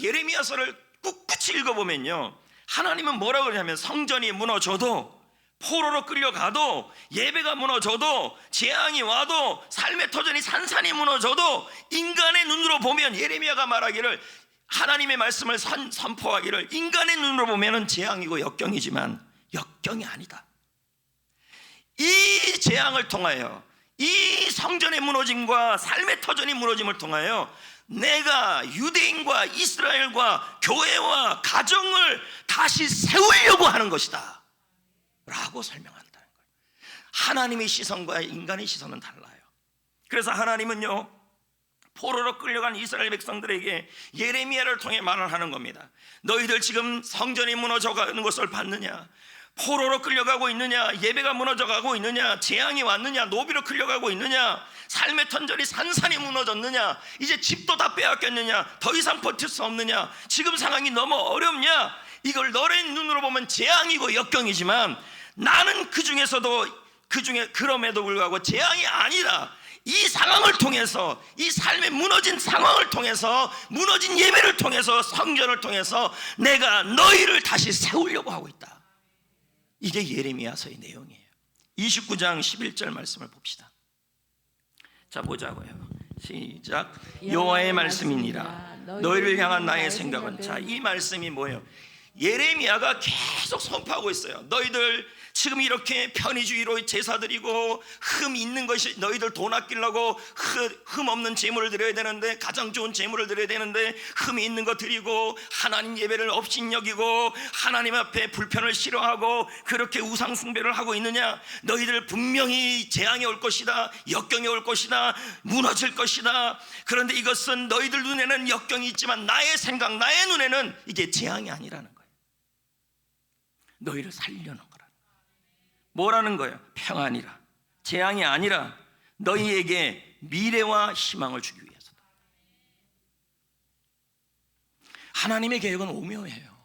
예레미야서를 꿋꿋이 읽어보면요, 하나님은 뭐라고 그러냐면 성전이 무너져도, 포로로 끌려가도, 예배가 무너져도, 재앙이 와도, 삶의 터전이 산산이 무너져도 인간의 눈으로 보면, 예레미야가 말하기를, 하나님의 말씀을 선포하기를, 인간의 눈으로 보면 재앙이고 역경이지만 역경이 아니다. 이 재앙을 통하여, 이 성전의 무너짐과 삶의 터전이 무너짐을 통하여 내가 유대인과 이스라엘과 교회와 가정을 다시 세우려고 하는 것이다 라고 설명한다는 거예요. 하나님의 시선과 인간의 시선은 달라요. 그래서 하나님은요, 포로로 끌려간 이스라엘 백성들에게 예레미야를 통해 말을 하는 겁니다. 너희들 지금 성전이 무너져가는 것을 봤느냐? 포로로 끌려가고 있느냐? 예배가 무너져가고 있느냐? 재앙이 왔느냐? 노비로 끌려가고 있느냐? 삶의 터전이 산산이 무너졌느냐? 이제 집도 다 빼앗겼느냐? 더 이상 버틸 수 없느냐? 지금 상황이 너무 어렵냐? 이걸 너의 눈으로 보면 재앙이고 역경이지만 나는 그럼에도 불구하고 재앙이 아니라 이 상황을 통해서, 이 삶의 무너진 상황을 통해서, 무너진 예배를 통해서, 성전을 통해서 내가 너희를 다시 세우려고 하고 있다. 이게 예레미야서의 내용이에요. 29장 11절 말씀을 봅시다. 자, 보자고요. 시작. 여호와의 말씀이니라 너희를 향한 나의 생각은. 자, 이 말씀이 뭐예요? 예레미야가 계속 선포하고 있어요. 너희들 지금 이렇게 편의주의로 제사 드리고 흠 있는 것이, 너희들 돈 아끼려고 흠 없는 제물을 드려야 되는데, 가장 좋은 제물을 드려야 되는데 흠이 있는 거 드리고 하나님 예배를 업신여기고 하나님 앞에 불편을 싫어하고 그렇게 우상 숭배를 하고 있느냐? 너희들 분명히 재앙이 올 것이다, 역경이 올 것이다, 무너질 것이다. 그런데 이것은 너희들 눈에는 역경이 있지만 나의 생각, 나의 눈에는 이게 재앙이 아니라는 거예요. 너희를 살리려는 거라. 뭐라는 거예요? 평안이라, 재앙이 아니라 너희에게 미래와 희망을 주기 위해서다. 하나님의 계획은 오묘해요.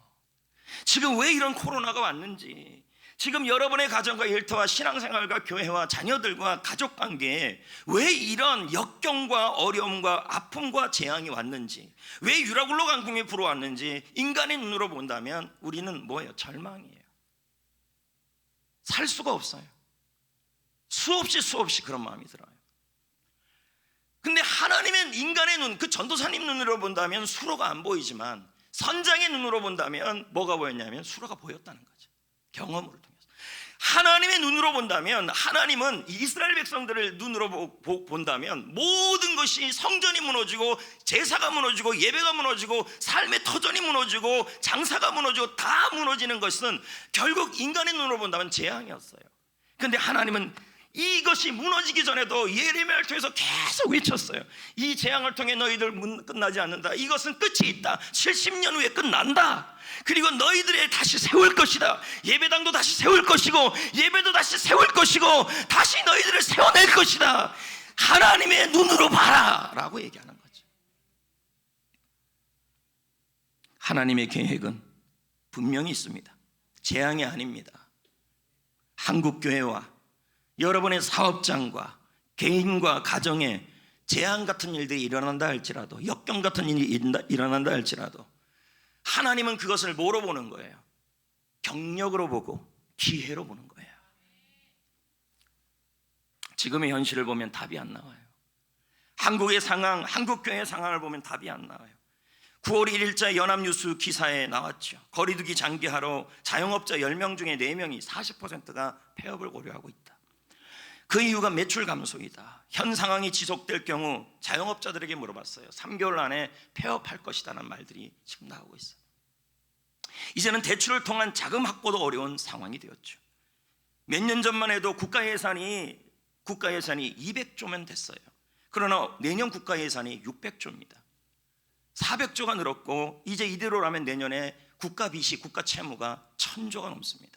지금 왜 이런 코로나가 왔는지, 지금 여러분의 가정과 일터와 신앙생활과 교회와 자녀들과 가족관계에 왜 이런 역경과 어려움과 아픔과 재앙이 왔는지, 왜 유라굴로 강풍이 불어왔는지 인간의 눈으로 본다면 우리는 뭐예요? 절망이에요. 살 수가 없어요. 수없이 그런 마음이 들어요. 근데 하나님의 인간의 눈, 그 전도사님 눈으로 본다면 수로가 안 보이지만 선장의 눈으로 본다면 뭐가 보였냐면 수로가 보였다는 거죠. 경험을 통해서. 하나님의 눈으로 본다면, 하나님은 이스라엘 백성들을 눈으로 본다면 모든 것이 성전이 무너지고 제사가 무너지고 예배가 무너지고 삶의 터전이 무너지고 장사가 무너지고 다 무너지는 것은 결국 인간의 눈으로 본다면 재앙이었어요. 그런데 하나님은 이것이 무너지기 전에도 예레미야를 통해서 계속 외쳤어요. 이 재앙을 통해 너희들 끝나지 않는다. 이것은 끝이 있다. 70년 후에 끝난다. 그리고 너희들의 다시 세울 것이다. 예배당도 다시 세울 것이고 예배도 다시 세울 것이고 다시 너희들을 세워낼 것이다. 하나님의 눈으로 봐라 라고 얘기하는 거죠. 하나님의 계획은 분명히 있습니다. 재앙이 아닙니다. 한국교회와 여러분의 사업장과 개인과 가정에 재앙 같은 일들이 일어난다 할지라도, 역경 같은 일이 일어난다 할지라도 하나님은 그것을 뭐로 보는 거예요? 경력으로 보고 기회로 보는 거예요. 지금의 현실을 보면 답이 안 나와요. 한국의 상황, 한국교회의 상황을 보면 답이 안 나와요. 9월 1일자 연합뉴스 기사에 나왔죠. 거리두기 장기화로 자영업자 10명 중에 4명이 40%가 폐업을 고려하고 있다. 그 이유가 매출 감소이다. 현 상황이 지속될 경우 자영업자들에게 물어봤어요. 3개월 안에 폐업할 것이라는 말들이 지금 나오고 있어요. 이제는 대출을 통한 자금 확보도 어려운 상황이 되었죠. 몇 년 전만 해도 국가 예산이 200조면 됐어요. 그러나 내년 국가 예산이 600조입니다. 400조가 늘었고 이제 이대로라면 내년에 국가 빚이, 국가 채무가 1000조가 넘습니다.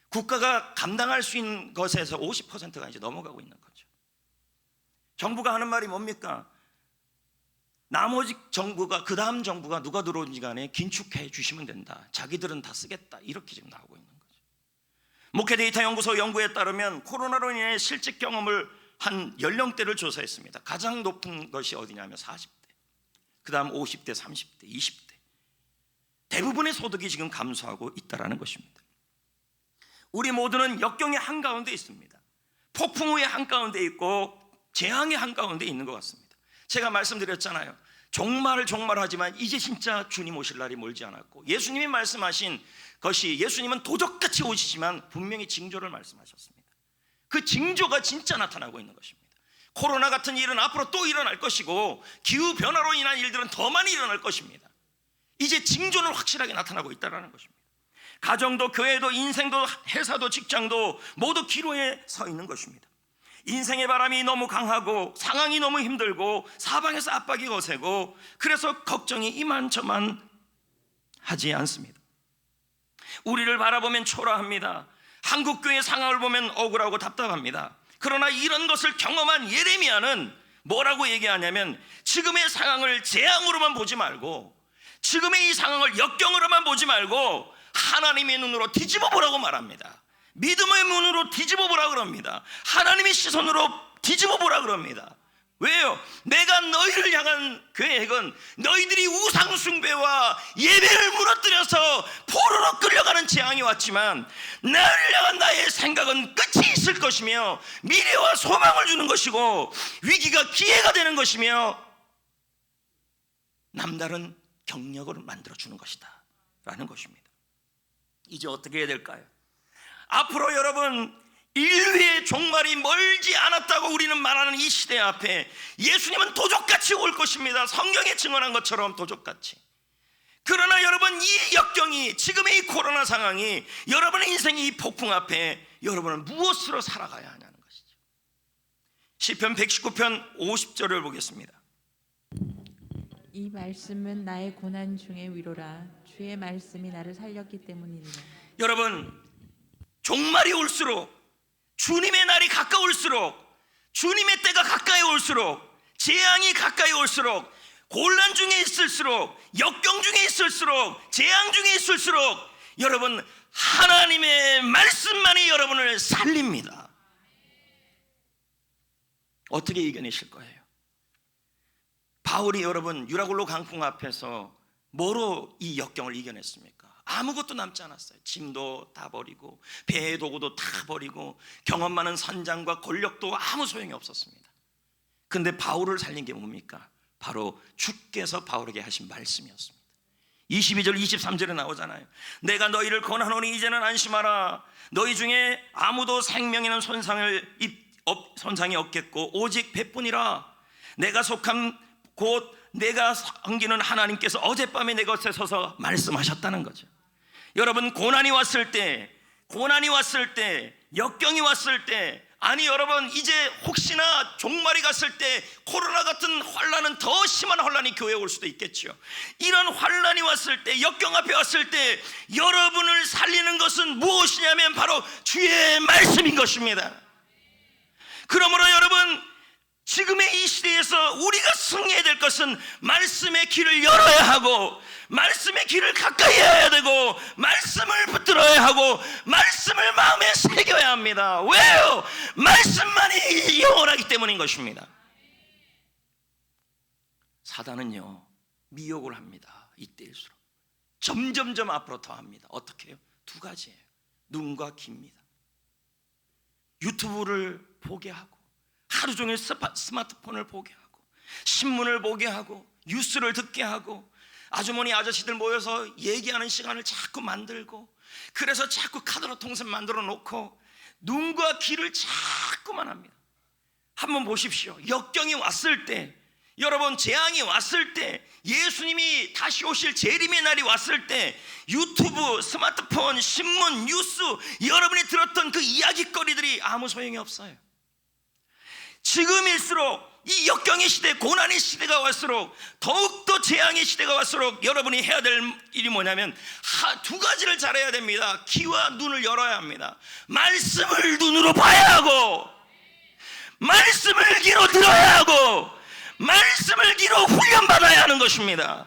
국가가 감당할 수 있는 것에서 50%가 이제 넘어가고 있는 거죠. 정부가 하는 말이 뭡니까? 나머지 정부가, 그 다음 정부가 누가 들어오는지 간에 긴축해 주시면 된다. 자기들은 다 쓰겠다. 이렇게 지금 나오고 있는 거죠. 목회데이터 연구소 연구에 따르면 코로나로 인해 실직 경험을 한 연령대를 조사했습니다. 가장 높은 것이 어디냐면 40대, 그 다음 50대, 30대, 20대. 대부분의 소득이 지금 감소하고 있다는 것입니다. 우리 모두는 역경의 한가운데 있습니다. 폭풍 후의 한가운데 있고 재앙의 한가운데 있는 것 같습니다. 제가 말씀드렸잖아요. 종말하지만 이제 진짜 주님 오실 날이 멀지 않았고, 예수님이 말씀하신 것이, 예수님은 도적같이 오시지만 분명히 징조를 말씀하셨습니다. 그 징조가 진짜 나타나고 있는 것입니다. 코로나 같은 일은 앞으로 또 일어날 것이고 기후변화로 인한 일들은 더 많이 일어날 것입니다. 이제 징조는 확실하게 나타나고 있다는 것입니다. 가정도 교회도 인생도 회사도 직장도 모두 기로에 서 있는 것입니다. 인생의 바람이 너무 강하고 상황이 너무 힘들고 사방에서 압박이 거세고 그래서 걱정이 이만저만 하지 않습니다. 우리를 바라보면 초라합니다. 한국교회 상황을 보면 억울하고 답답합니다. 그러나 이런 것을 경험한 예레미야는 뭐라고 얘기하냐면, 지금의 상황을 재앙으로만 보지 말고, 지금의 이 상황을 역경으로만 보지 말고 하나님의 눈으로 뒤집어 보라고 말합니다. 믿음의 눈으로 뒤집어 보라 그럽니다. 하나님의 시선으로 뒤집어 보라 그럽니다. 왜요? 내가 너희를 향한 계획은 너희들이 우상 숭배와 예배를 무너뜨려서 포로로 끌려가는 재앙이 왔지만, 나를 향한 나의 생각은 끝이 있을 것이며 미래와 소망을 주는 것이고 위기가 기회가 되는 것이며 남다른 경력을 만들어주는 것이다 라는 것입니다. 이제 어떻게 해야 될까요? 앞으로 여러분, 인류의 종말이 멀지 않았다고 우리는 말하는 이 시대 앞에 예수님은 도적같이 올 것입니다. 성경에 증언한 것처럼 도적같이. 그러나 여러분, 이 역경이, 지금의 이 코로나 상황이, 여러분의 인생의 이 폭풍 앞에 여러분은 무엇으로 살아가야 하냐는 것이죠. 시편 119편 50절을 보겠습니다. 이 말씀은 나의 고난 중의 위로라. 주의 말씀이 나를 살렸기 때문이니라. 여러분, 종말이 올수록, 주님의 날이 가까울수록, 주님의 때가 가까이 올수록, 재앙이 가까이 올수록, 곤란 중에 있을수록, 역경 중에 있을수록, 재앙 중에 있을수록 여러분, 하나님의 말씀만이 여러분을 살립니다. 어떻게 이겨내실 거예요? 바울이 여러분 유라굴로 강풍 앞에서 뭐로 이 역경을 이겨냈습니까? 아무것도 남지 않았어요. 짐도 다 버리고 배의 도구도 다 버리고 경험 많은 선장과 권력도 아무 소용이 없었습니다. 근데 바울을 살린 게 뭡니까? 바로 주께서 바울에게 하신 말씀이었습니다. 22절 23절에 나오잖아요. 내가 너희를 권하노니 이제는 안심하라. 너희 중에 아무도 생명에는 손상이 없겠고 오직 배뿐이라. 내가 속한 곧 내가 섬기는 하나님께서 어젯밤에 내 곁에 서서 말씀하셨다는 거죠. 여러분, 고난이 왔을 때, 역경이 왔을 때, 아니 여러분, 이제 혹시나 종말이 갔을 때 코로나 같은 환란은, 더 심한 환란이 교회에 올 수도 있겠죠. 이런 환란이 왔을 때, 역경 앞에 왔을 때 여러분을 살리는 것은 무엇이냐면 바로 주의 말씀인 것입니다. 그러므로 여러분, 지금의 이 시대에서 우리가 승리해야 될 것은 말씀의 길을 열어야 하고, 말씀의 길을 가까이 해야 되고, 말씀을 붙들어야 하고, 말씀을 마음에 새겨야 합니다. 왜요? 말씀만이 영원하기 때문인 것입니다. 사단은요, 미혹을 합니다. 이때일수록 점점점 앞으로 더 합니다. 어떻게 해요? 두 가지예요. 눈과 귀입니다. 유튜브를 보게 하고, 하루 종일 스마트폰을 보게 하고, 신문을 보게 하고, 뉴스를 듣게 하고, 아주머니 아저씨들 모여서 얘기하는 시간을 자꾸 만들고, 그래서 자꾸 카드로 통신 만들어 놓고 눈과 귀를 자꾸만 합니다. 한번 보십시오. 역경이 왔을 때, 여러분, 재앙이 왔을 때, 예수님이 다시 오실 재림의 날이 왔을 때 유튜브, 스마트폰, 신문, 뉴스, 여러분이 들었던 그 이야기거리들이 아무 소용이 없어요. 지금일수록, 이 역경의 시대, 고난의 시대가 왔을수록, 더욱더 재앙의 시대가 왔을수록 여러분이 해야 될 일이 뭐냐면 두 가지를 잘해야 됩니다. 귀와 눈을 열어야 합니다. 말씀을 눈으로 봐야 하고, 말씀을 귀로 들어야 하고, 말씀을 귀로 훈련받아야 하는 것입니다.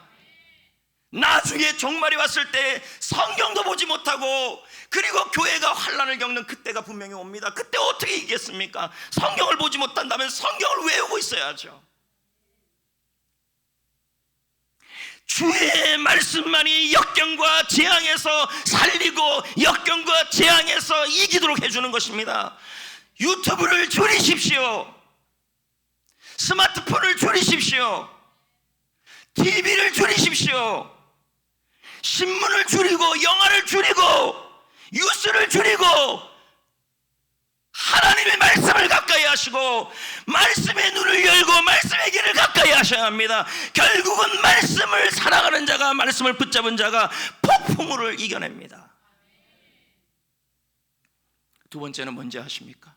나중에 종말이 왔을 때 성경도 보지 못하고, 그리고 교회가 환난을 겪는 그때가 분명히 옵니다. 그때 어떻게 이기겠습니까? 성경을 보지 못한다면 성경을 외우고 있어야죠. 주의 말씀만이 역경과 재앙에서 살리고, 역경과 재앙에서 이기도록 해주는 것입니다. 유튜브를 줄이십시오. 스마트폰을 줄이십시오. TV를 줄이십시오. 신문을 줄이고, 영화를 줄이고, 뉴스를 줄이고, 하나님의 말씀을 가까이 하시고, 말씀의 눈을 열고 말씀의 길을 가까이 하셔야 합니다. 결국은 말씀을 사랑하는 자가, 말씀을 붙잡은 자가 폭풍우를 이겨냅니다. 두 번째는 뭔지 아십니까?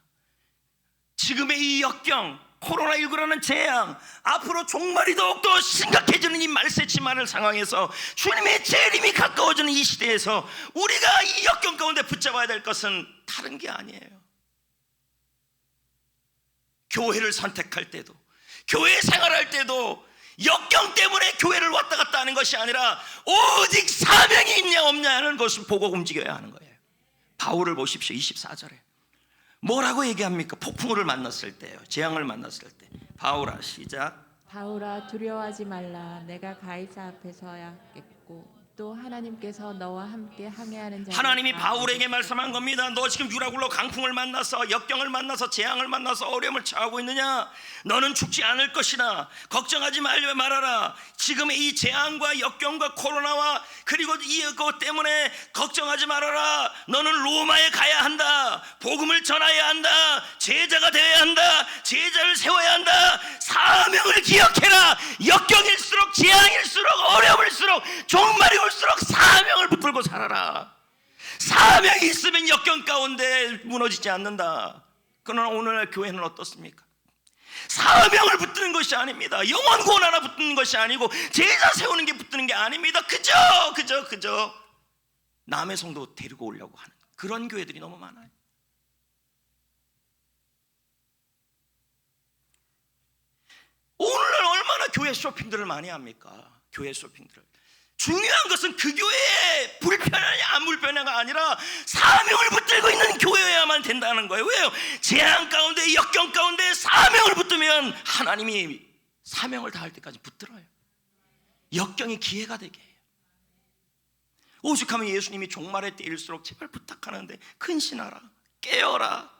지금의 이 역경, 코로나19라는 재앙, 앞으로 종말이 더욱더 심각해지는 이 말세치만을 상황에서, 주님의 재림이 가까워지는 이 시대에서 우리가 이 역경 가운데 붙잡아야 될 것은 다른 게 아니에요. 교회를 선택할 때도, 교회 생활할 때도 역경 때문에 교회를 왔다 갔다 하는 것이 아니라 오직 사명이 있냐 없냐 하는 것을 보고 움직여야 하는 거예요. 바울을 보십시오. 24절에 뭐라고 얘기합니까? 폭풍우를 만났을 때요, 재앙을 만났을 때. 바울아, 시작. 바울아, 두려워하지 말라. 내가 가이사 앞에 서야겠고, 또 하나님께서 너와 함께 항해하는 자. 하나님이 바울에게 말씀한 겁니다. 너 지금 유라굴로 강풍을 만나서, 역경을 만나서, 재앙을 만나서 어려움을 처하고 있느냐? 너는 죽지 않을 것이다. 걱정하지 말아라. 지금의 이 재앙과 역경과 코로나와, 그리고 이것 때문에 걱정하지 말아라. 너는 로마에 가야 한다. 복음을 전해야 한다. 제자가 되어야 한다. 제자를 세워야 한다. 사명을 기억해라. 역경일수록, 재앙일수록, 어려움일수록, 종말이 올수록 사명을 붙들고 살아라. 사명이 있으면 역경 가운데 무너지지 않는다. 그러나 오늘날 교회는 어떻습니까? 사명을 붙드는 것이 아닙니다. 영원 구원 하나 붙드는 것이 아니고, 제자 세우는 게 붙드는 게 아닙니다. 그저 남의 성도 데리고 오려고 하는 그런 교회들이 너무 많아요. 오늘날 얼마나 교회 쇼핑들을 많이 합니까? 교회 쇼핑들을. 중요한 것은 그 교회에 불편하냐 안 불편하냐가 아니라 사명을 붙들고 있는 교회여야만 된다는 거예요. 왜요? 재앙 가운데, 역경 가운데 사명을 붙들면 하나님이 사명을 다할 때까지 붙들어요. 역경이 기회가 되게 해요. 오죽하면 예수님이 종말의 때일수록 제발 부탁하는데, 근신하라, 깨어라,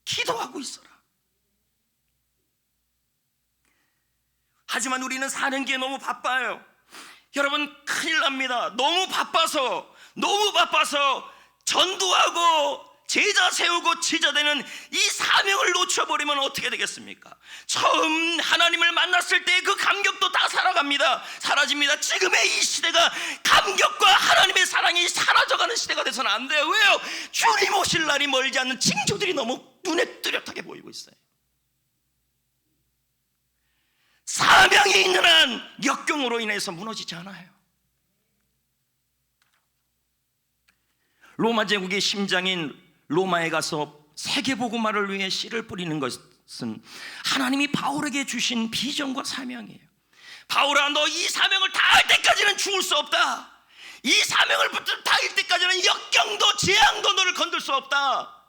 기도하고 있어라. 하지만 우리는 사는 게 너무 바빠요. 여러분, 큰일 납니다. 너무 바빠서 전도하고 제자 세우고 제자되는 이 사명을 놓쳐버리면 어떻게 되겠습니까? 처음 하나님을 만났을 때 그 감격도 다 사라집니다. 지금의 이 시대가 감격과 하나님의 사랑이 사라져가는 시대가 돼서는 안 돼요. 왜요? 주님 오실 날이 멀지 않는 징조들이 너무 눈에 뚜렷하게 보이고 있어요. 사명이 있는 한 역경으로 인해서 무너지지 않아요. 로마 제국의 심장인 로마에 가서 세계복음화를 위해 씨를 뿌리는 것은 하나님이 바울에게 주신 비전과 사명이에요. 바울아, 너 이 사명을 다할 때까지는 죽을 수 없다. 이 사명을 다할 때까지는 역경도 재앙도 너를 건들 수 없다.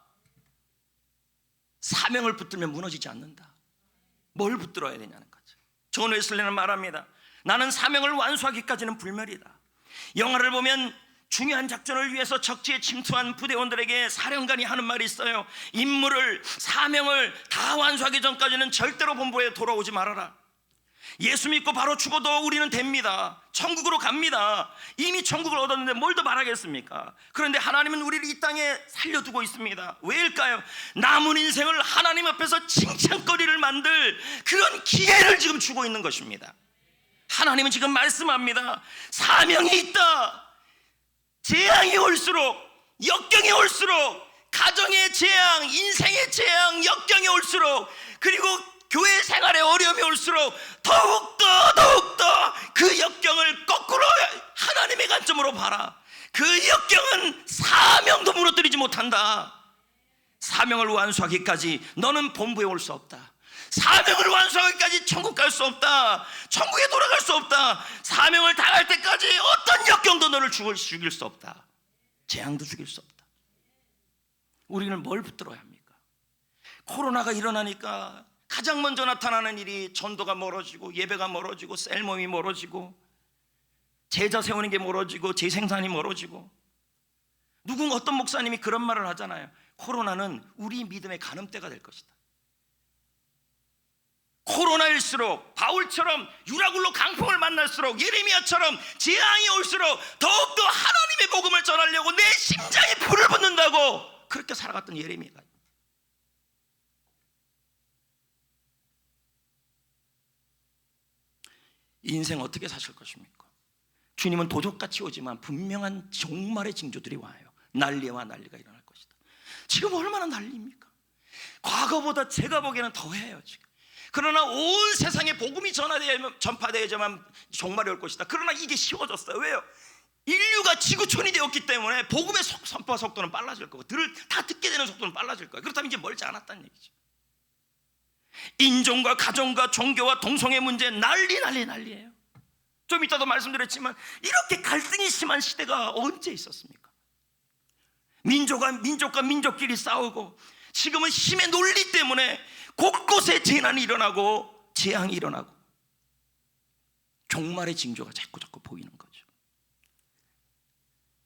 사명을 붙들면 무너지지 않는다. 뭘 붙들어야 되냐는 거죠. 존 웨슬리는 말합니다. 나는 사명을 완수하기까지는 불멸이다. 영화를 보면 중요한 작전을 위해서 적지에 침투한 부대원들에게 사령관이 하는 말이 있어요. 사명을 다 완수하기 전까지는 절대로 본부에 돌아오지 말아라. 예수 믿고 바로 죽어도 우리는 됩니다. 천국으로 갑니다. 이미 천국을 얻었는데 뭘 더 바라겠습니까? 그런데 하나님은 우리를 이 땅에 살려두고 있습니다. 왜일까요? 남은 인생을 하나님 앞에서 칭찬거리를 만들 그런 기회를 지금 주고 있는 것입니다. 하나님은 지금 말씀합니다. 사명이 있다. 재앙이 올수록, 역경이 올수록, 가정의 재앙, 인생의 재앙, 역경이 올수록, 그리고 교회 생활에 어려움이 올수록 더욱더 그 역경을 거꾸로 하나님의 관점으로 봐라. 그 역경은 사명도 무너뜨리지 못한다. 사명을 완수하기까지 너는 본부에 올 수 없다. 사명을 완수하기까지 천국 갈 수 없다. 천국에 돌아갈 수 없다. 사명을 다할 때까지 어떤 역경도 너를 죽일 수 없다. 재앙도 죽일 수 없다. 우리는 뭘 붙들어야 합니까? 코로나가 일어나니까 가장 먼저 나타나는 일이 전도가 멀어지고, 예배가 멀어지고, 셀모임이 멀어지고, 제자 세우는 게 멀어지고, 재생산이 멀어지고. 어떤 목사님이 그런 말을 하잖아요. 코로나는 우리 믿음의 가늠대가 될 것이다. 코로나일수록, 바울처럼 유라굴로 강풍을 만날수록, 예레미야처럼 재앙이 올수록 더욱더 하나님의 복음을 전하려고 내 심장에 불을 붙는다고 그렇게 살아갔던 예레미야가. 인생 어떻게 사실 것입니까? 주님은 도적같이 오지만 분명한 종말의 징조들이 와요. 난리가 일어날 것이다. 지금 얼마나 난리입니까? 과거보다 제가 보기에는 더해요 지금. 그러나 온 세상에 복음이 전파되어야만 종말이 올 것이다. 그러나 이게 쉬워졌어요. 왜요? 인류가 지구촌이 되었기 때문에 복음의 선포 속도는 빨라질 거고, 다 듣게 되는 속도는 빨라질 거예요. 그렇다면 이제 멀지 않았다는 얘기죠. 인종과 가정과 종교와 동성애 문제 난리예요. 좀 이따도 말씀드렸지만 이렇게 갈등이 심한 시대가 언제 있었습니까? 민족과 민족끼리 싸우고, 지금은 힘의 논리 때문에 곳곳에 재난이 일어나고 재앙이 일어나고 종말의 징조가 자꾸 보이는 거죠.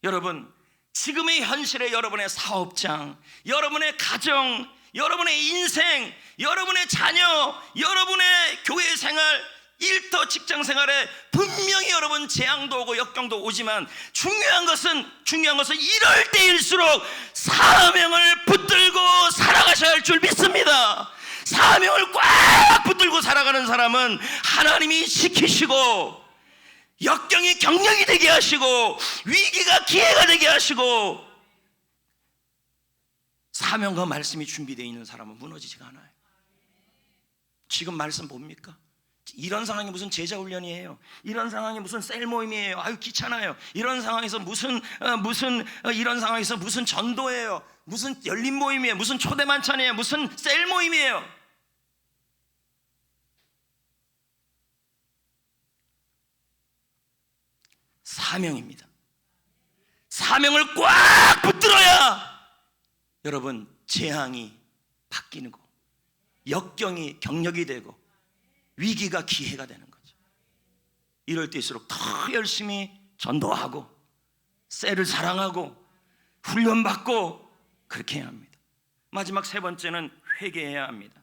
여러분, 지금의 현실에 여러분의 사업장, 여러분의 가정, 여러분의 인생, 여러분의 자녀, 여러분의 교회 생활, 일터 직장 생활에 분명히 여러분 재앙도 오고 역경도 오지만 중요한 것은 이럴 때일수록 사명을 붙들고 살아가셔야 할 줄 믿습니다. 사명을 꽉 붙들고 살아가는 사람은 하나님이 지키시고, 역경이 경력이 되게 하시고, 위기가 기회가 되게 하시고, 사명과 말씀이 준비되어 있는 사람은 무너지지가 않아요. 지금 말씀 봅니까? 이런 상황이 무슨 제자 훈련이에요? 이런 상황이 무슨 셀 모임이에요? 아유 귀찮아요. 이런 상황에서 이런 상황에서 무슨 전도예요? 무슨 열린 모임이에요? 무슨 초대 만찬이에요? 무슨 셀 모임이에요? 사명입니다. 사명을 꽉 붙들어야 여러분 재앙이 바뀌는 거, 역경이 경력이 되고, 위기가 기회가 되는 거죠. 이럴 때일수록 더 열심히 전도하고, 셀을 사랑하고, 훈련받고, 그렇게 해야 합니다. 마지막 세 번째는 회개해야 합니다.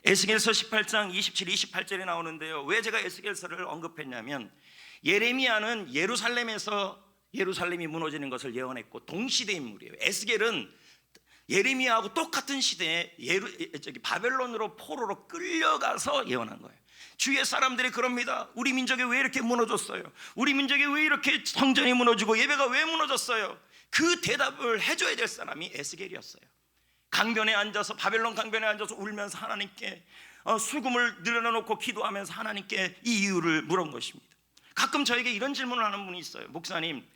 에스겔서 18장 27, 28절에 나오는데요. 왜 제가 에스겔서를 언급했냐면 예레미야는 예루살렘이 무너지는 것을 예언했고 동시대 인물이에요. 에스겔은 예레미야하고 똑같은 시대에 바벨론으로 포로로 끌려가서 예언한 거예요. 주위의 사람들이 그럽니다. 우리 민족이 왜 이렇게 무너졌어요? 우리 민족이 왜 이렇게 성전이 무너지고 예배가 왜 무너졌어요? 그 대답을 해줘야 될 사람이 에스겔이었어요. 강변에 앉아서 바벨론 강변에 앉아서 울면서 하나님께 수금을 늘어놓고 기도하면서 하나님께 이 이유를 물은 것입니다. 가끔 저에게 이런 질문을 하는 분이 있어요. 목사님,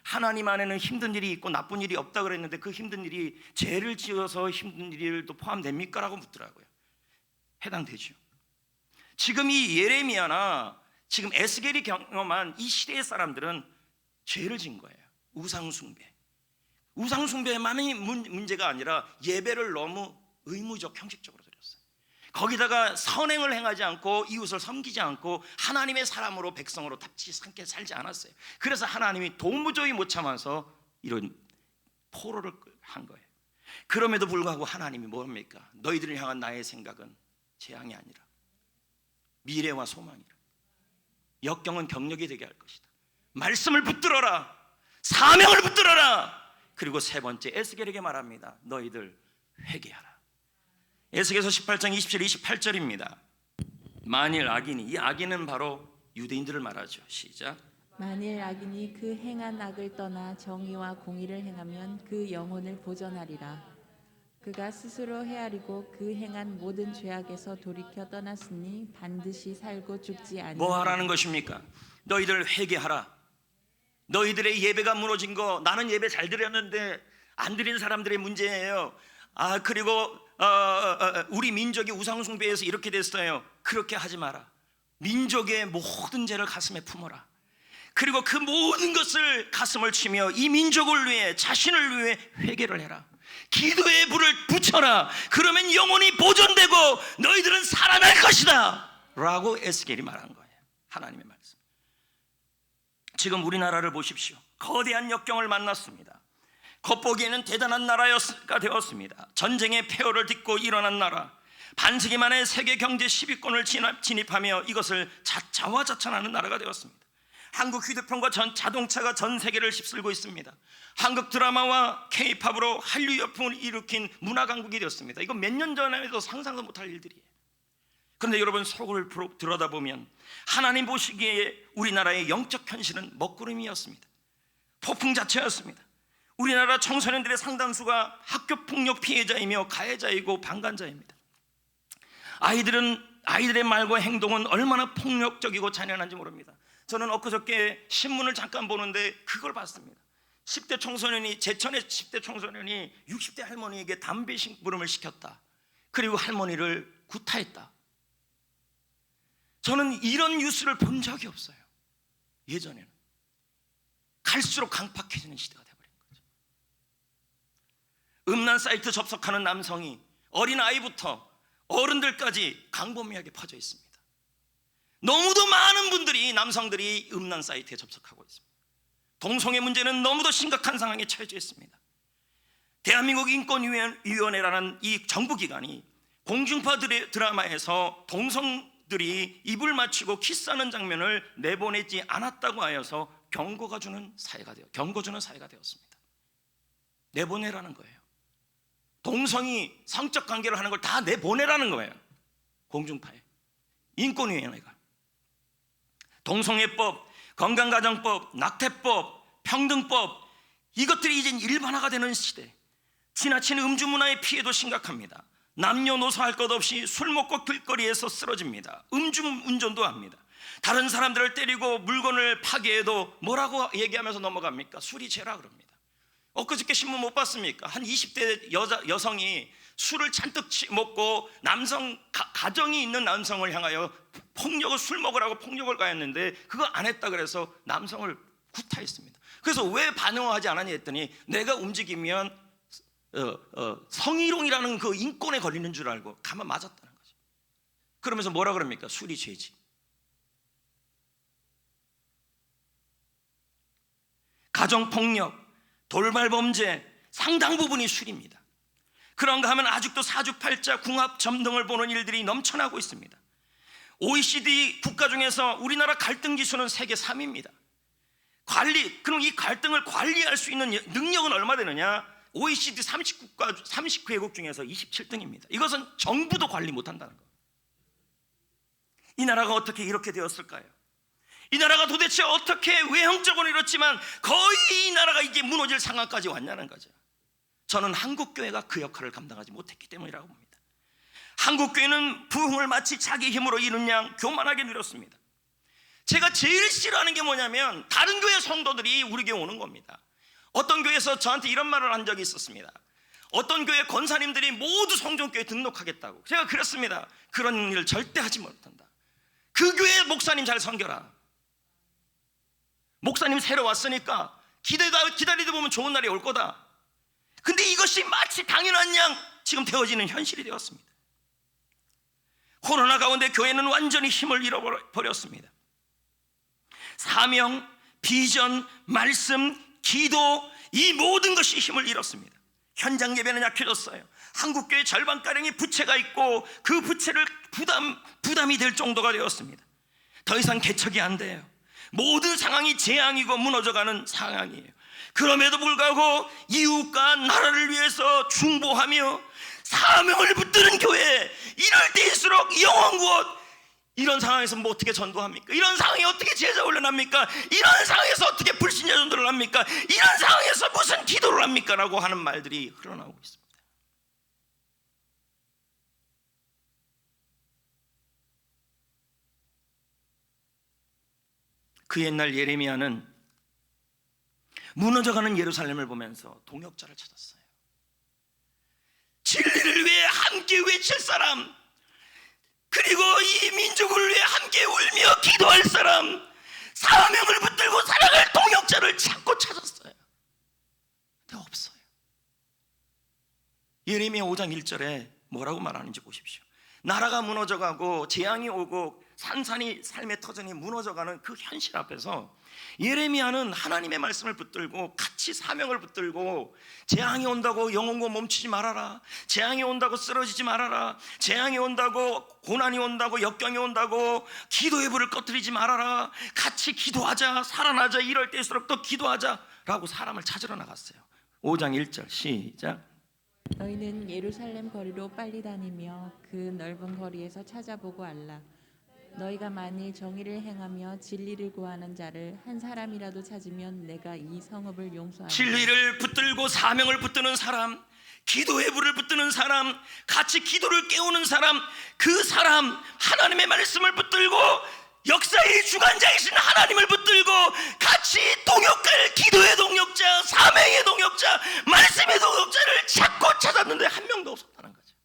하나님 안에는 힘든 일이 있고 나쁜 일이 없다 그랬는데 그 힘든 일이 죄를 지어서 힘든 일도 포함됩니까? 라고 묻더라고요. 해당되죠. 지금 이 예레미야나 지금 에스겔이 경험한 이 시대의 사람들은 죄를 진 거예요. 우상숭배만이 문제가 아니라 예배를 너무 의무적 형식적으로 드렸어요. 거기다가 선행을 행하지 않고 이웃을 섬기지 않고 하나님의 사람으로 백성으로 답지 함께 살지 않았어요. 그래서 하나님이 도무지 못 참아서 이런 포로를 한 거예요. 그럼에도 불구하고 하나님이 뭡니까? 너희들을 향한 나의 생각은 재앙이 아니라 미래와 소망이라. 역경은 경력이 되게 할 것이다. 말씀을 붙들어라. 사명을 붙들어라. 그리고 세 번째 에스겔에게 말합니다. 너희들 회개하라. 에스겔서 18장 27, 28절입니다. 만일 악인이, 이 악인은 바로 유대인들을 말하죠. 시작. 만일 악인이 그 행한 악을 떠나 정의와 공의를 행하면 그 영혼을 보전하리라. 그가 스스로 헤아리고 그 행한 모든 죄악에서 돌이켜 떠났으니 반드시 살고 죽지 아니하리라. 뭐 하라는 것입니까? 너희들 회개하라. 너희들의 예배가 무너진 거, 나는 예배 잘 드렸는데 안 드린 사람들의 문제예요. 그리고 우리 민족이 우상숭배에서 이렇게 됐어요. 그렇게 하지 마라. 민족의 모든 죄를 가슴에 품어라. 그리고 그 모든 것을 가슴을 치며 이 민족을 위해, 자신을 위해 회개를 해라. 기도의 불을 붙여라. 그러면 영혼이 보존되고 너희들은 살아날 것이다 라고 에스겔이 말한 거예요. 하나님의 말씀. 지금 우리나라를 보십시오. 거대한 역경을 만났습니다. 겉보기에는 대단한 나라가 되었습니다. 전쟁의 폐허를 딛고 일어난 나라, 반세기 만에 세계 경제 10위권을 진입하며 이것을 자화자찬하는 나라가 되었습니다. 한국 휴대폰과 자동차가 전 세계를 휩쓸고 있습니다. 한국 드라마와 K-팝으로 한류 열풍을 일으킨 문화 강국이 되었습니다. 이거 몇 년 전에도 상상도 못할 일들이에요. 그런데 여러분, 속을 들여다보면 하나님 보시기에 우리나라의 영적 현실은 먹구름이었습니다. 폭풍 자체였습니다. 우리나라 청소년들의 상당수가 학교폭력 피해자이며 가해자이고 방관자입니다. 아이들의 말과 행동은 얼마나 폭력적이고 잔인한지 모릅니다. 저는 엊그저께 신문을 잠깐 보는데 그걸 봤습니다. 10대 청소년이, 제천의 10대 청소년이 60대 할머니에게 담배 심부름을 시켰다. 그리고 할머니를 구타했다. 저는 이런 뉴스를 본 적이 없어요. 예전에는. 갈수록 강팍해지는 시대가 되어버린 거죠. 음란 사이트 접속하는 남성이 어린아이부터 어른들까지 광범위하게 퍼져 있습니다. 너무도 많은 분들이, 남성들이 음란 사이트에 접속하고 있습니다. 동성애 문제는 너무도 심각한 상황에 처해져 있습니다. 대한민국 인권위원회라는 이 정부기관이 공중파 드라마에서 동성들이 입을 맞추고 키스하는 장면을 내보내지 않았다고 하여서 경고 주는 사회가 되었습니다. 내보내라는 거예요. 동성이 성적 관계를 하는 걸 다 내보내라는 거예요. 공중파에. 인권위원회가. 동성애법, 건강가정법, 낙태법, 평등법, 이것들이 이제 일반화가 되는 시대. 지나친 음주 문화의 피해도 심각합니다. 남녀노소 할 것 없이 술 먹고 길거리에서 쓰러집니다. 음주운전도 합니다. 다른 사람들을 때리고 물건을 파괴해도 뭐라고 얘기하면서 넘어갑니까? 술이 죄라 그럽니다. 엊그저께 신문 못 봤습니까? 한 20대 여성이 술을 잔뜩 먹고 가정이 있는 남성을 향하여 술 먹으라고 폭력을 가했는데 그거 안 했다 그래서 남성을 구타했습니다. 그래서 왜 반영하지 않았냐 했더니 내가 움직이면 성희롱이라는 그 인권에 걸리는 줄 알고 가만 맞았다는 거죠. 그러면서 뭐라 그럽니까? 술이 죄지. 가정폭력, 돌발범죄 상당 부분이 술입니다. 그런가 하면 아직도 사주팔자, 궁합, 점등을 보는 일들이 넘쳐나고 있습니다. OECD 국가 중에서 우리나라 갈등 지수는 세계 3위입니다. 그럼 이 갈등을 관리할 수 있는 능력은 얼마 되느냐? OECD 39개국 중에서 27등입니다. 이것은 정부도 관리 못한다는 거. 이 나라가 어떻게 이렇게 되었을까요? 이 나라가 도대체 어떻게 외형적으로 이렇지만 거의 이 나라가 이제 무너질 상황까지 왔냐는 거죠. 저는 한국교회가 그 역할을 감당하지 못했기 때문이라고 봅니다. 한국교회는 부흥을 마치 자기 힘으로 이룬 양 교만하게 누렸습니다. 제가 제일 싫어하는 게 뭐냐면 다른 교회 성도들이 우리 교회 오는 겁니다. 어떤 교회에서 저한테 이런 말을 한 적이 있었습니다. 어떤 교회 권사님들이 모두 성전교회 등록하겠다고. 제가 그랬습니다. 그런 일을 절대 하지 못한다. 그 교회 목사님 잘 섬겨라. 목사님 새로 왔으니까 기다리다 보면 좋은 날이 올 거다. 근데 이것이 마치 당연한 양 지금 되어지는 현실이 되었습니다. 코로나 가운데 교회는 완전히 힘을 잃어버렸습니다. 사명, 비전, 말씀, 기도, 이 모든 것이 힘을 잃었습니다. 현장 예배는 약해졌어요. 한국교회 절반가량이 부채가 있고 그 부채를 부담이 될 정도가 되었습니다. 더 이상 개척이 안 돼요. 모든 상황이 재앙이고 무너져가는 상황이에요. 그럼에도 불구하고 이웃과 나라를 위해서 중보하며 사명을 붙드는 교회, 이럴 때일수록 영원구원. 이런 상황에서 뭐 어떻게 전도합니까? 이런 상황에 어떻게 제자 훈련합니까? 이런 상황에서 어떻게 불신자 전도를 합니까? 이런 상황에서 무슨 기도를 합니까? 라고 하는 말들이 흘러나오고 있습니다. 그 옛날 예레미야는 무너져가는 예루살렘을 보면서 동역자를 찾았어요. 진리를 위해 함께 외칠 사람, 그리고 이 민족을 위해 함께 울며 기도할 사람, 사명을 붙들고 살아갈 동역자를 찾았어요. 근데 없어요. 예레미야 5장 1절에 뭐라고 말하는지 보십시오. 나라가 무너져가고 재앙이 오고 산산이 삶의 터전이 무너져가는 그 현실 앞에서 예레미야는 하나님의 말씀을 붙들고 같이 사명을 붙들고 재앙이 온다고 영혼고 멈추지 말아라, 재앙이 온다고 쓰러지지 말아라, 재앙이 온다고 고난이 온다고 역경이 온다고 기도의 불을 꺼뜨리지 말아라, 같이 기도하자, 살아나자, 이럴 때일수록 또 기도하자라고 사람을 찾으러 나갔어요. 5장 1절 시작. 너희는 예루살렘 거리로 빨리 다니며 그 넓은 거리에서 찾아보고 알라. 너희가 만일 정의를 행하며 진리를 구하는 자를 한 사람이라도 찾으면 내가 이 성읍을 용서하리라. 진리를 붙들고 사명을 붙드는 사람, 기도의 불을 붙드는 사람, 같이 기도를 깨우는 사람, 그 사람 하나님의 말씀을 붙들고 역사의 주관자이신 하나님을 붙들고 같이 동역할 기도의 동역자, 사명의 동역자, 말씀의 동역자를 찾고 찾았는데 한 명도 없었다는 거죠.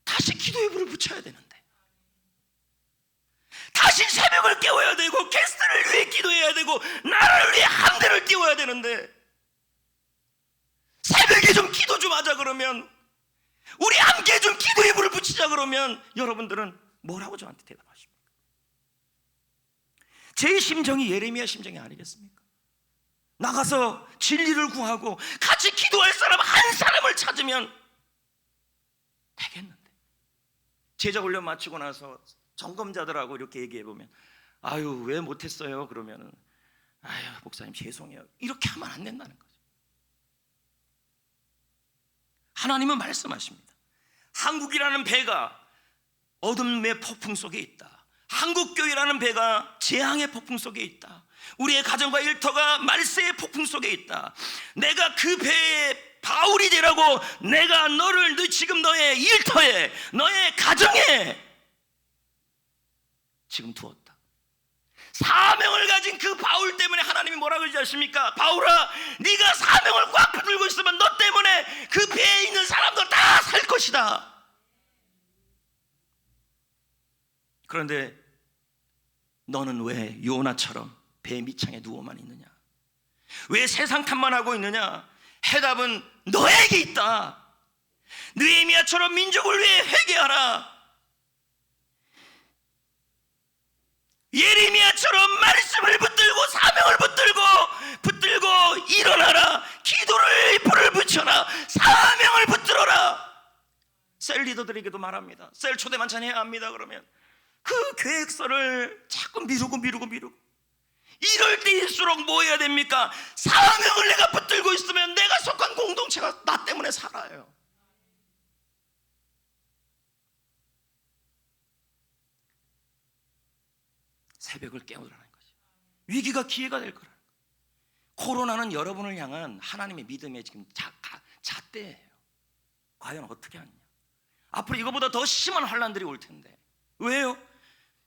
다시 기도의 불을 붙여야 되는데, 다시 새벽을 깨워야 되고 게스트를 위해 기도해야 되고 나라를 위해 함대를 띄워야 되는데, 새벽에 좀 기도 좀 하자 그러면, 우리 함께 좀 기도의 불을 붙이자 그러면 여러분들은 뭐라고 저한테 대답하십니까? 제 심정이 예레미야 심정이 아니겠습니까? 나가서 진리를 구하고 같이 기도할 사람 한 사람을 찾으면 되겠는데, 제자 훈련 마치고 나서 점검자들하고 이렇게 얘기해 보면, 아유 왜 못했어요? 그러면은 아유 목사님 죄송해요, 이렇게 하면 안 된다는 거죠. 하나님은 말씀하십니다. 한국이라는 배가 어둠의 폭풍 속에 있다. 한국교회라는 배가 재앙의 폭풍 속에 있다. 우리의 가정과 일터가 말세의 폭풍 속에 있다. 내가 그 배에 바울이 되라고 내가 너를 지금 너의 일터에, 너의 가정에 지금 두었다. 사명을 가진 그 바울 때문에 하나님이 뭐라고 그러지 않습니까? 바울아, 네가 사명을 꽉 붙들고 있으면 너 때문에 그 배에 있는 사람들 다 살 것이다. 그런데 너는 왜 요나처럼 배 밑창에 누워만 있느냐? 왜 세상 탓만 하고 있느냐? 해답은 너에게 있다. 느헤미야처럼 민족을 위해 회개하라. 예레미야처럼 말씀을 붙들고 사명을 붙들고 일어나라. 사람들에게도 말합니다. 셀 초대만찬 해야 합니다. 그러면 그 계획서를 자꾸 미루고 이럴 때일수록 뭐 해야 됩니까? 사명을 내가 붙들고 있으면 내가 속한 공동체가 나 때문에 살아요. 새벽을 깨우라는 거죠. 위기가 기회가 될 거라는 거예요. 코로나는 여러분을 향한 하나님의 믿음의 지금 잣대예요. 과연 어떻게 하느냐. 앞으로 이거보다 더 심한 환난들이 올 텐데. 왜요?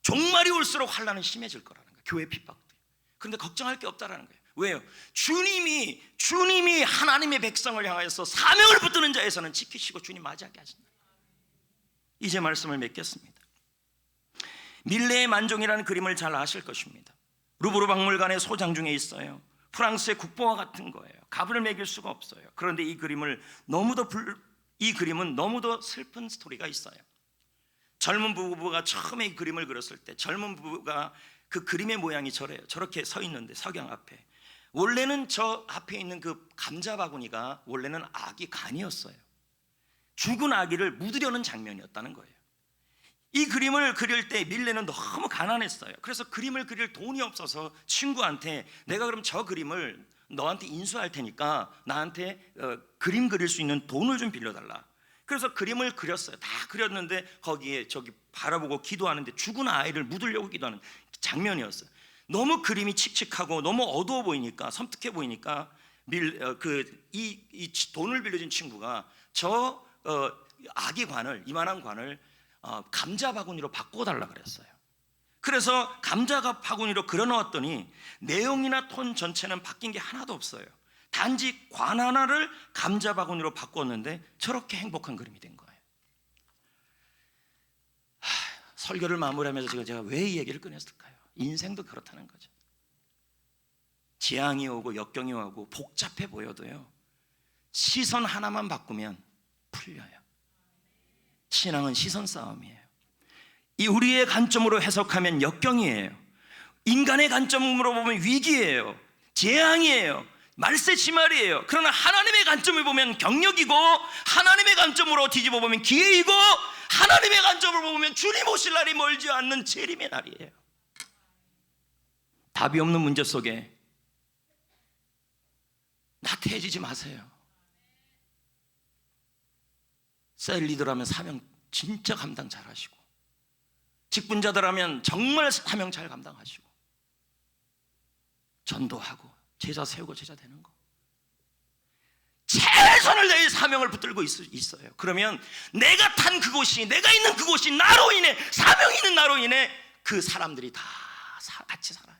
종말이 올수록 환난은 심해질 거라는 거예요. 교회 핍박도. 그런데 걱정할 게 없다라는 거예요. 왜요? 주님이 하나님의 백성을 향하여서 사명을 붙드는 자에서는 지키시고 주님 맞이하게 하신다. 이제 말씀을 맺겠습니다. 밀레의 만종이라는 그림을 잘 아실 것입니다. 루브르 박물관의 소장 중에 있어요. 프랑스의 국보와 같은 거예요. 값을 매길 수가 없어요. 그런데 이 그림은 너무도 슬픈 스토리가 있어요. 젊은 부부가 처음에 이 그림을 그렸을 때 젊은 부부가 그 그림의 모양이 저래요. 저렇게 서 있는데 석양 앞에 원래는 저 앞에 있는 그 감자 바구니가 원래는 아기 간이었어요. 죽은 아기를 묻으려는 장면이었다는 거예요. 이 그림을 그릴 때 밀레는 너무 가난했어요. 그래서 그림을 그릴 돈이 없어서 친구한테 내가 그럼 저 그림을 너한테 인수할 테니까 나한테 그림 그릴 수 있는 돈을 좀 빌려달라. 그래서 그림을 그렸어요. 다 그렸는데 거기에 저기 바라보고 기도하는데 죽은 아이를 묻으려고 기도하는 장면이었어요. 너무 그림이 칙칙하고 너무 어두워 보이니까 섬뜩해 보이니까 이 돈을 빌려준 친구가 저 아기 관을 이만한 관을 감자 바구니로 바꿔달라 그랬어요. 그래서 감자 바구니로 그려놓았더니 내용이나 톤 전체는 바뀐 게 하나도 없어요. 단지 관 하나를 감자 바구니로 바꿨는데 저렇게 행복한 그림이 된 거예요. 설교를 마무리하면서 제가 왜 이 얘기를 꺼냈을까요? 인생도 그렇다는 거죠. 재앙이 오고 역경이 오고 복잡해 보여도요, 시선 하나만 바꾸면 풀려요. 신앙은 시선 싸움이에요. 이 우리의 관점으로 해석하면 역경이에요. 인간의 관점으로 보면 위기예요. 재앙이에요. 말세치말이에요. 그러나 하나님의 관점을 보면 경력이고, 하나님의 관점으로 뒤집어 보면 기회이고, 하나님의 관점으로 보면 주님 오실 날이 멀지 않는 재림의 날이에요. 답이 없는 문제 속에 나태해지지 마세요. 셀 리더라면 사명 진짜 감당 잘하시고, 직분자들하면 정말 사명 잘 감당하시고, 전도하고 제자 세우고 제자 되는 거, 최선을 다해 사명을 붙들고 있어요. 그러면 내가 탄 그곳이, 내가 있는 그곳이 나로 인해, 사명이 있는 나로 인해 그 사람들이 다 같이 살아요.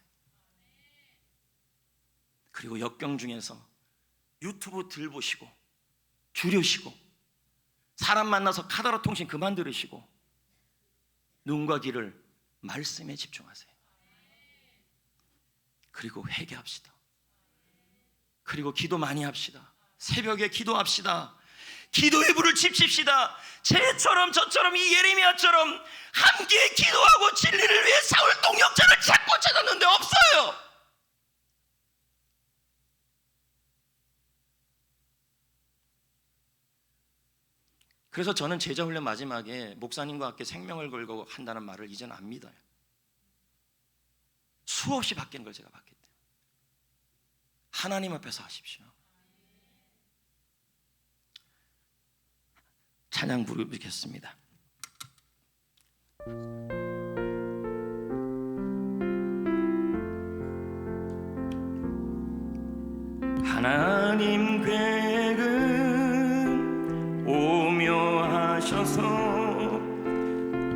그리고 역경 중에서 유튜브 들보시고 줄이시고, 사람 만나서 카더라 통신 그만 들으시고, 눈과 귀를 말씀에 집중하세요. 그리고 회개합시다. 그리고 기도 많이 합시다. 새벽에 기도합시다. 기도의 불을 지핍시다. 쟤처럼 저처럼 이 예레미야처럼 함께 기도하고 진리를 위해 싸울 동역자를 찾고 찾았는데 없어요. 그래서 저는 제자훈련 마지막에 목사님과 함께 생명을 걸고 한다는 말을 이제는 안 믿어요. 수없이 바뀐 걸 제가 봤기 때문에. 하나님 앞에서 하십시오. 찬양 부르겠습니다. 하나님 계획은 오묘하셔서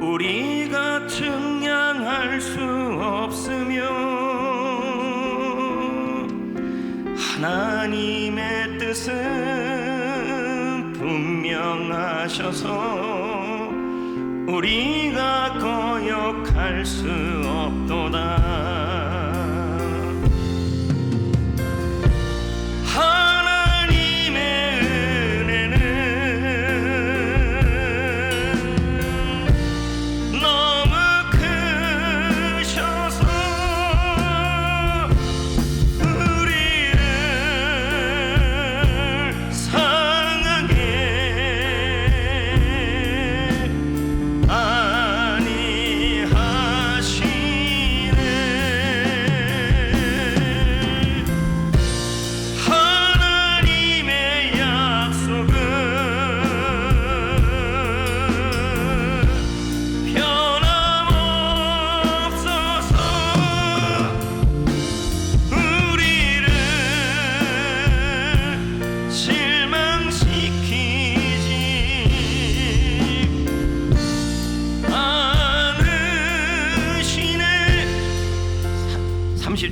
우리가 측량할 수 없으며, 하나님의 뜻은 분명하셔서 우리가 거역할 수 없도다.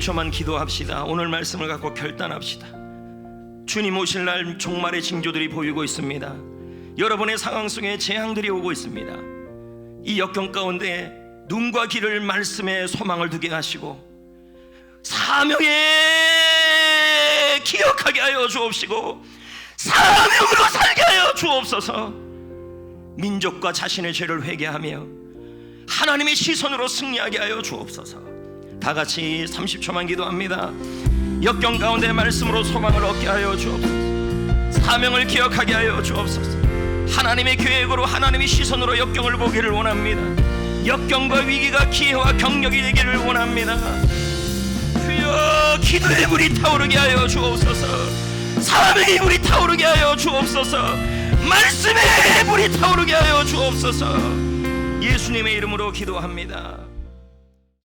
30초만 기도합시다. 오늘 말씀을 갖고 결단합시다. 주님 오실 날 종말의 징조들이 보이고 있습니다. 여러분의 상황 속에 재앙들이 오고 있습니다. 이 역경 가운데 눈과 귀를 말씀에 소망을 두게 하시고 사명에 기억하게 하여 주옵시고 사명으로 살게 하여 주옵소서. 민족과 자신의 죄를 회개하며 하나님의 시선으로 승리하게 하여 주옵소서. 다 같이 30초만 기도합니다. 역경 가운데 말씀으로 소망을 얻게 하여 주옵소서. 사명을 기억하게 하여 주옵소서. 하나님의 계획으로 하나님의 시선으로 역경을 보기를 원합니다. 역경과 위기가 기회와 경력이 되기를 원합니다. 주여, 기도의 물이 타오르게 하여 주옵소서. 사명의 물이 타오르게 하여 주옵소서. 말씀의 물이 타오르게 하여 주옵소서. 예수님의 이름으로 기도합니다.